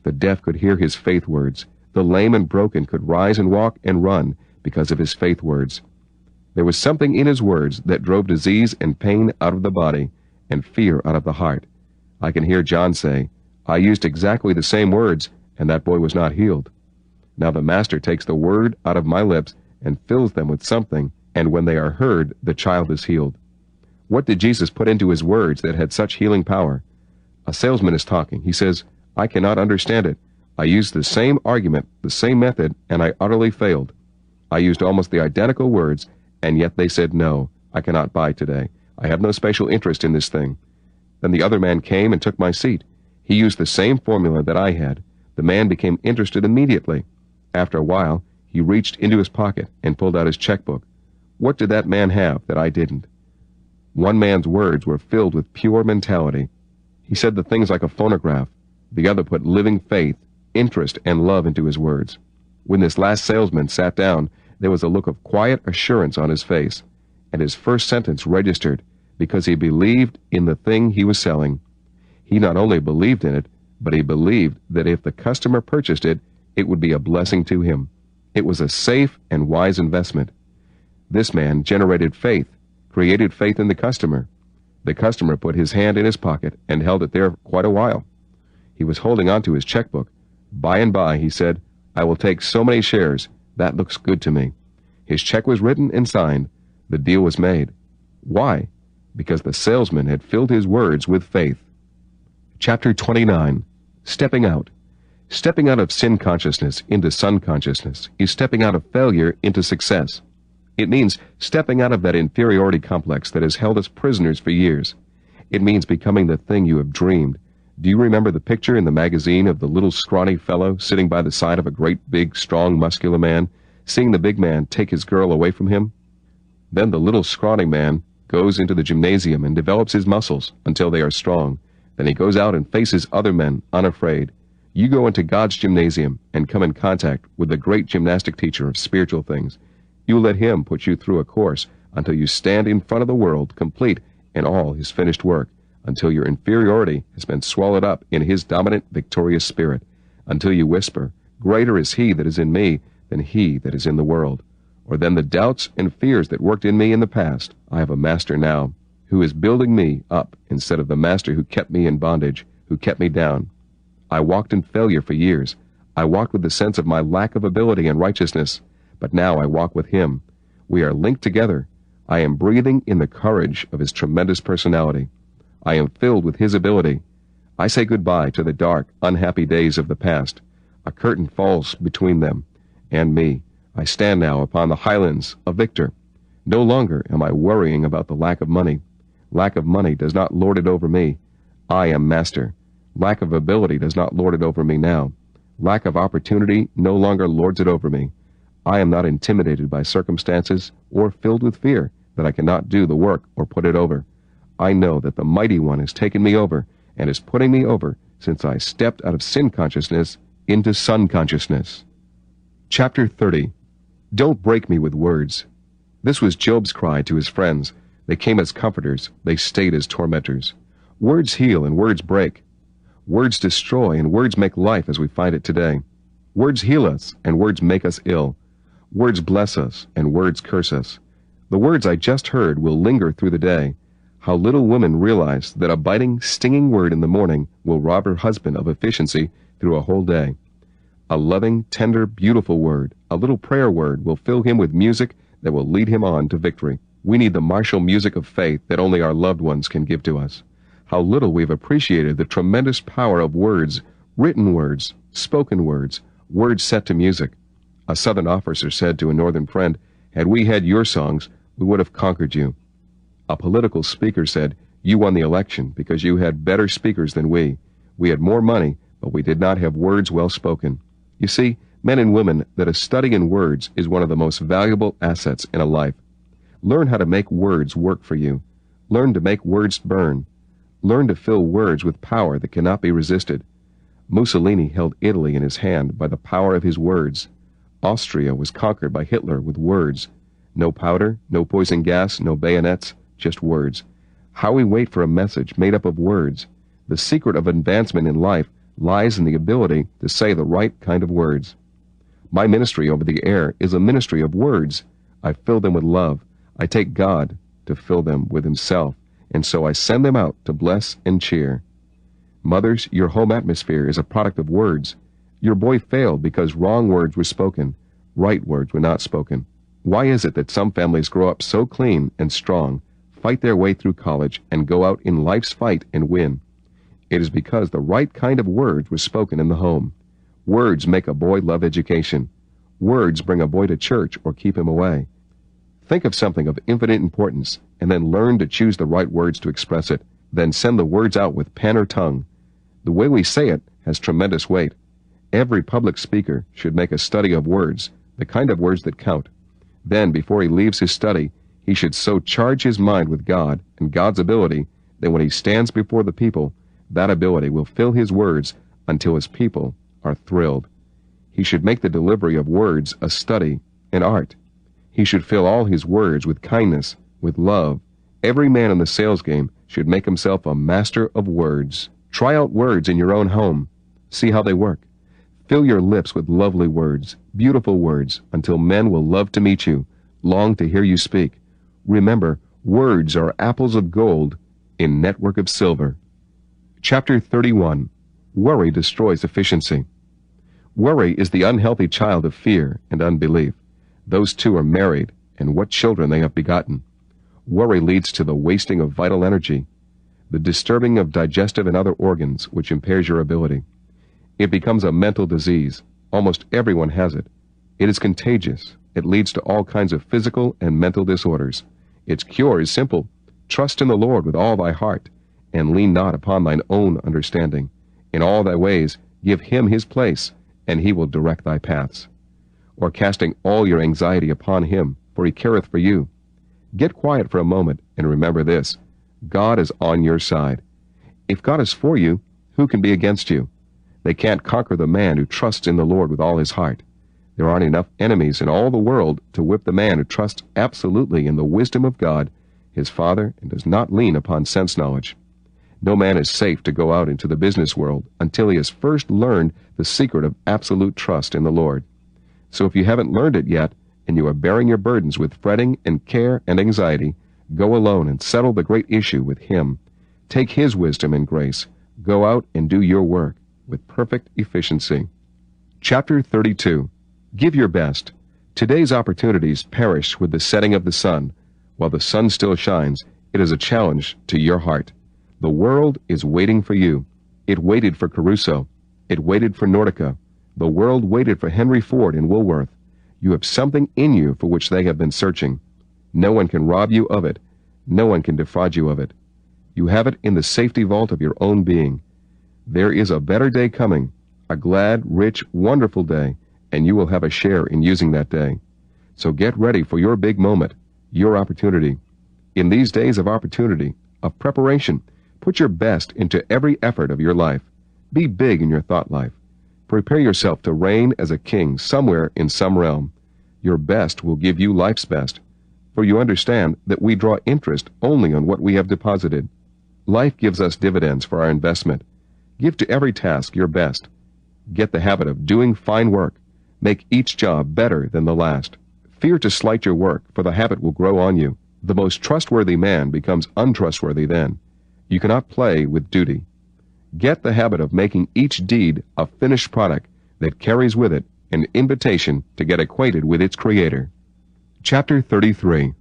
The deaf could hear his faith words. The lame and broken could rise and walk and run because of his faith words. There was something in his words that drove disease and pain out of the body and fear out of the heart. I can hear John say, "I used exactly the same words, and that boy was not healed." Now the Master takes the word out of my lips and fills them with something, and when they are heard, the child is healed. What did Jesus put into his words that had such healing power? A salesman is talking. He says, "I cannot understand it. I used the same argument, the same method, and I utterly failed. I used almost the identical words, and yet they said, 'No, I cannot buy today. I have no special interest in this thing.' Then the other man came and took my seat. He used the same formula that I had. The man became interested immediately. After a while, he reached into his pocket and pulled out his checkbook. What did that man have that I didn't? One man's words were filled with pure mentality. He said the things like a phonograph. The other put living faith, interest, and love into his words. When this last salesman sat down, there was a look of quiet assurance on his face, and his first sentence registered because he believed in the thing he was selling. He not only believed in it, but he believed that if the customer purchased it, it would be a blessing to him. It was a safe and wise investment. This man generated faith, created faith in the customer. The customer put his hand in his pocket and held it there quite a while. He was holding on to his checkbook. By and by, he said, "I will take so many shares. That looks good to me." His check was written and signed. The deal was made. Why? Because the salesman had filled his words with faith. Chapter 29. Stepping Out. Stepping out of sin consciousness into son consciousness is stepping out of failure into success. It means stepping out of that inferiority complex that has held us prisoners for years. It means becoming the thing you have dreamed. Do you remember the picture in the magazine of the little scrawny fellow sitting by the side of a great big, strong, muscular man, seeing the big man take his girl away from him? Then the little scrawny man goes into the gymnasium and develops his muscles until they are strong. Then he goes out and faces other men unafraid. You go into God's gymnasium and come in contact with the great gymnastic teacher of spiritual things. You let him put you through a course until you stand in front of the world complete in all his finished work, until your inferiority has been swallowed up in his dominant, victorious spirit, until you whisper, "Greater is he that is in me than he that is in the world." Or then the doubts and fears that worked in me in the past, I have a master now, who is building me up instead of the master who kept me in bondage, who kept me down. I walked in failure for years. I walked with the sense of my lack of ability and righteousness, but now I walk with him. We are linked together. I am breathing in the courage of his tremendous personality. I am filled with his ability. I say goodbye to the dark, unhappy days of the past. A curtain falls between them and me. I stand now upon the highlands, a victor. No longer am I worrying about the lack of money. Lack of money does not lord it over me. I am master. Lack of ability does not lord it over me now. Lack of opportunity no longer lords it over me. I am not intimidated by circumstances or filled with fear that I cannot do the work or put it over. I know that the Mighty One has taken me over, and is putting me over since I stepped out of sin consciousness into son consciousness. Chapter 30. Don't break me with words. This was Job's cry to his friends. They came as comforters. They stayed as tormentors. Words heal and words break. Words destroy and words make life as we find it today. Words heal us and words make us ill. Words bless us and words curse us. The words I just heard will linger through the day. How little women realize that a biting, stinging word in the morning will rob her husband of efficiency through a whole day. A loving, tender, beautiful word, a little prayer word, will fill him with music that will lead him on to victory. We need the martial music of faith that only our loved ones can give to us. How little we've appreciated the tremendous power of words, written words, spoken words, words set to music. A Southern officer said to a Northern friend, "Had we had your songs, we would have conquered you." A political speaker said, "You won the election because you had better speakers than we. We had more money, but we did not have words well spoken." You see, men and women, that a study in words is one of the most valuable assets in a life. Learn how to make words work for you. Learn to make words burn. Learn to fill words with power that cannot be resisted. Mussolini held Italy in his hand by the power of his words. Austria was conquered by Hitler with words. No powder, no poison gas, no bayonets, just words. How we wait for a message made up of words. The secret of advancement in life lies in the ability to say the right kind of words. My ministry over the air is a ministry of words. I fill them with love. I take God to fill them with himself, and so I send them out to bless and cheer. Mothers, your home atmosphere is a product of words. Your boy failed because wrong words were spoken. Right words were not spoken. Why is it that some families grow up so clean and strong, fight their way through college, and go out in life's fight and win? It is because the right kind of words were spoken in the home. Words make a boy love education. Words bring a boy to church or keep him away. Think of something of infinite importance, and then learn to choose the right words to express it. Then send the words out with pen or tongue. The way we say it has tremendous weight. Every public speaker should make a study of words, the kind of words that count. Then, before he leaves his study, he should so charge his mind with God and God's ability that when he stands before the people, that ability will fill his words until his people are thrilled. He should make the delivery of words a study, an art. He should fill all his words with kindness, with love. Every man in the sales game should make himself a master of words. Try out words in your own home. See how they work. Fill your lips with lovely words, beautiful words, until men will love to meet you, long to hear you speak. Remember, words are apples of gold in network of silver. Chapter 31. Worry destroys efficiency. Worry is the unhealthy child of fear and unbelief. Those two are married, and what children they have begotten. Worry leads to the wasting of vital energy, the disturbing of digestive and other organs, which impairs your ability. It becomes a mental disease. Almost everyone has it. It is contagious. It leads to all kinds of physical and mental disorders. Its cure is simple. Trust in the Lord with all thy heart, and lean not upon thine own understanding. In all thy ways give him his place, and he will direct thy paths. Or casting all your anxiety upon him, for he careth for you. Get quiet for a moment, and remember this: God is on your side. If God is for you, who can be against you? They can't conquer the man who trusts in the Lord with all his heart. There aren't enough enemies in all the world to whip the man who trusts absolutely in the wisdom of God, his Father, and does not lean upon sense knowledge. No man is safe to go out into the business world until he has first learned the secret of absolute trust in the Lord. So if you haven't learned it yet, and you are bearing your burdens with fretting and care and anxiety, go alone and settle the great issue with him. Take his wisdom and grace. Go out and do your work with perfect efficiency. Chapter 32. Give your best. Today's opportunities perish with the setting of the sun. While the sun still shines, it is a challenge to your heart. The world is waiting for you. It waited for Caruso. It waited for Nordica. The world waited for Henry Ford and Woolworth. You have something in you for which they have been searching. No one can rob you of it. No one can defraud you of it. You have it in the safety vault of your own being. There is a better day coming, a glad, rich, wonderful day, and you will have a share in using that day. So get ready for your big moment, your opportunity. In these days of opportunity, of preparation, Put your best into every effort of your life. Be big in your thought life. Prepare yourself to reign as a king somewhere in some realm. Your best will give you life's best, for you understand that we draw interest only on what we have deposited. Life gives us dividends for our investment. Give to every task your best. Get the habit of doing fine work. Make each job better than the last. Fear to slight your work, for the habit will grow on you. The most trustworthy man becomes untrustworthy then. You cannot play with duty. Get the habit of making each deed a finished product that carries with it an invitation to get acquainted with its Creator. Chapter 33.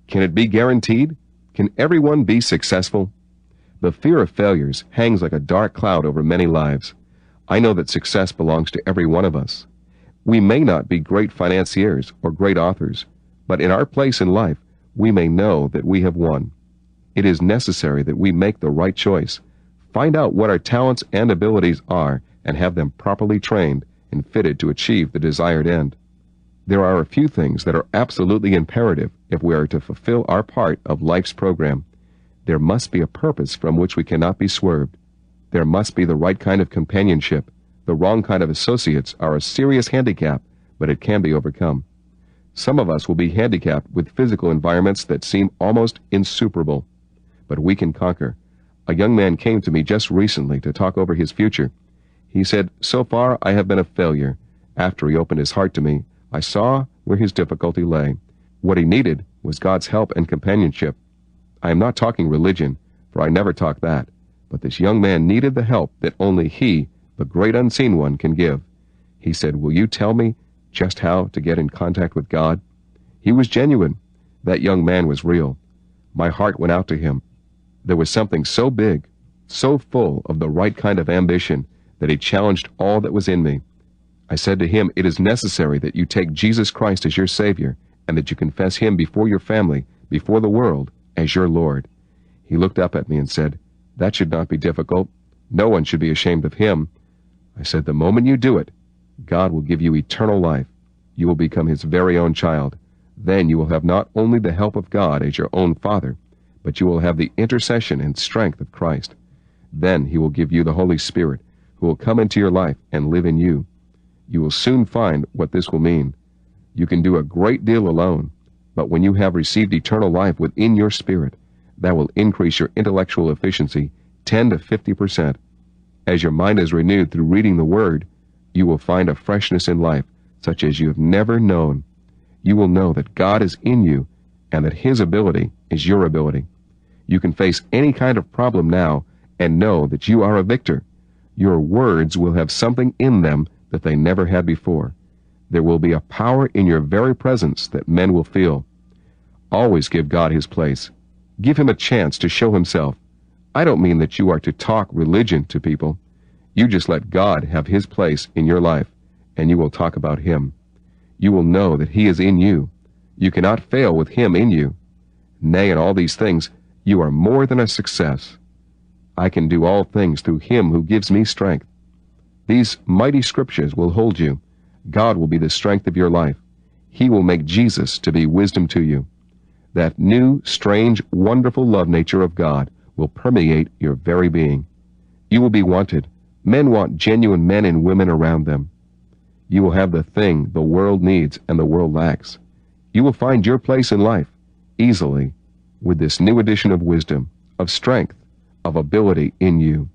Can it be guaranteed? Can everyone be successful? The fear of failures hangs like a dark cloud over many lives. I know that success belongs to every one of us. We may not be great financiers or great authors, but in our place in life, we may know that we have won. It is necessary that we make the right choice, find out what our talents and abilities are, and have them properly trained and fitted to achieve the desired end. There are a few things that are absolutely imperative if we are to fulfill our part of life's program. There must be a purpose from which we cannot be swerved. There must be the right kind of companionship. The wrong kind of associates are a serious handicap, but it can be overcome. Some of us will be handicapped with physical environments that seem almost insuperable, but we can conquer. A young man came to me just recently to talk over his future. He said, "So far I have been a failure." After he opened his heart to me, I saw where his difficulty lay. What he needed was God's help and companionship. I am not talking religion, for I never talk that, but this young man needed the help that only He, the great unseen one, can give. He said, "Will you tell me just how to get in contact with God?" He was genuine. That young man was real. My heart went out to him. There was something so big, so full of the right kind of ambition, that he challenged all that was in me. I said to him, "It is necessary that you take Jesus Christ as your Savior, and that you confess Him before your family, before the world, as your Lord." He looked up at me and said, "That should not be difficult. No one should be ashamed of Him." I said, "The moment you do it, God will give you eternal life. You will become His very own child. Then you will have not only the help of God as your own Father, but you will have the intercession and strength of Christ. Then He will give you the Holy Spirit, who will come into your life and live in you. You will soon find what this will mean. You can do a great deal alone, but when you have received eternal life within your spirit, that will increase your intellectual efficiency 10 to 50%. As your mind is renewed through reading the Word, you will find a freshness in life such as you have never known. You will know that God is in you and that His ability is your ability. You can face any kind of problem now and know that you are a victor. Your words will have something in them that they never had before. There will be a power in your very presence that men will feel. Always give God His place. Give Him a chance to show Himself. I don't mean that you are to talk religion to people. You just let God have His place in your life, and you will talk about Him. You will know that He is in you. You cannot fail with Him in you. Nay, in all these things, you are more than a success. I can do all things through Him who gives me strength. These mighty scriptures will hold you. God will be the strength of your life. He will make Jesus to be wisdom to you. That new, strange, wonderful love nature of God will permeate your very being. You will be wanted. Men want genuine men and women around them. You will have the thing the world needs and the world lacks. You will find your place in life easily with this new addition of wisdom, of strength, of ability in you.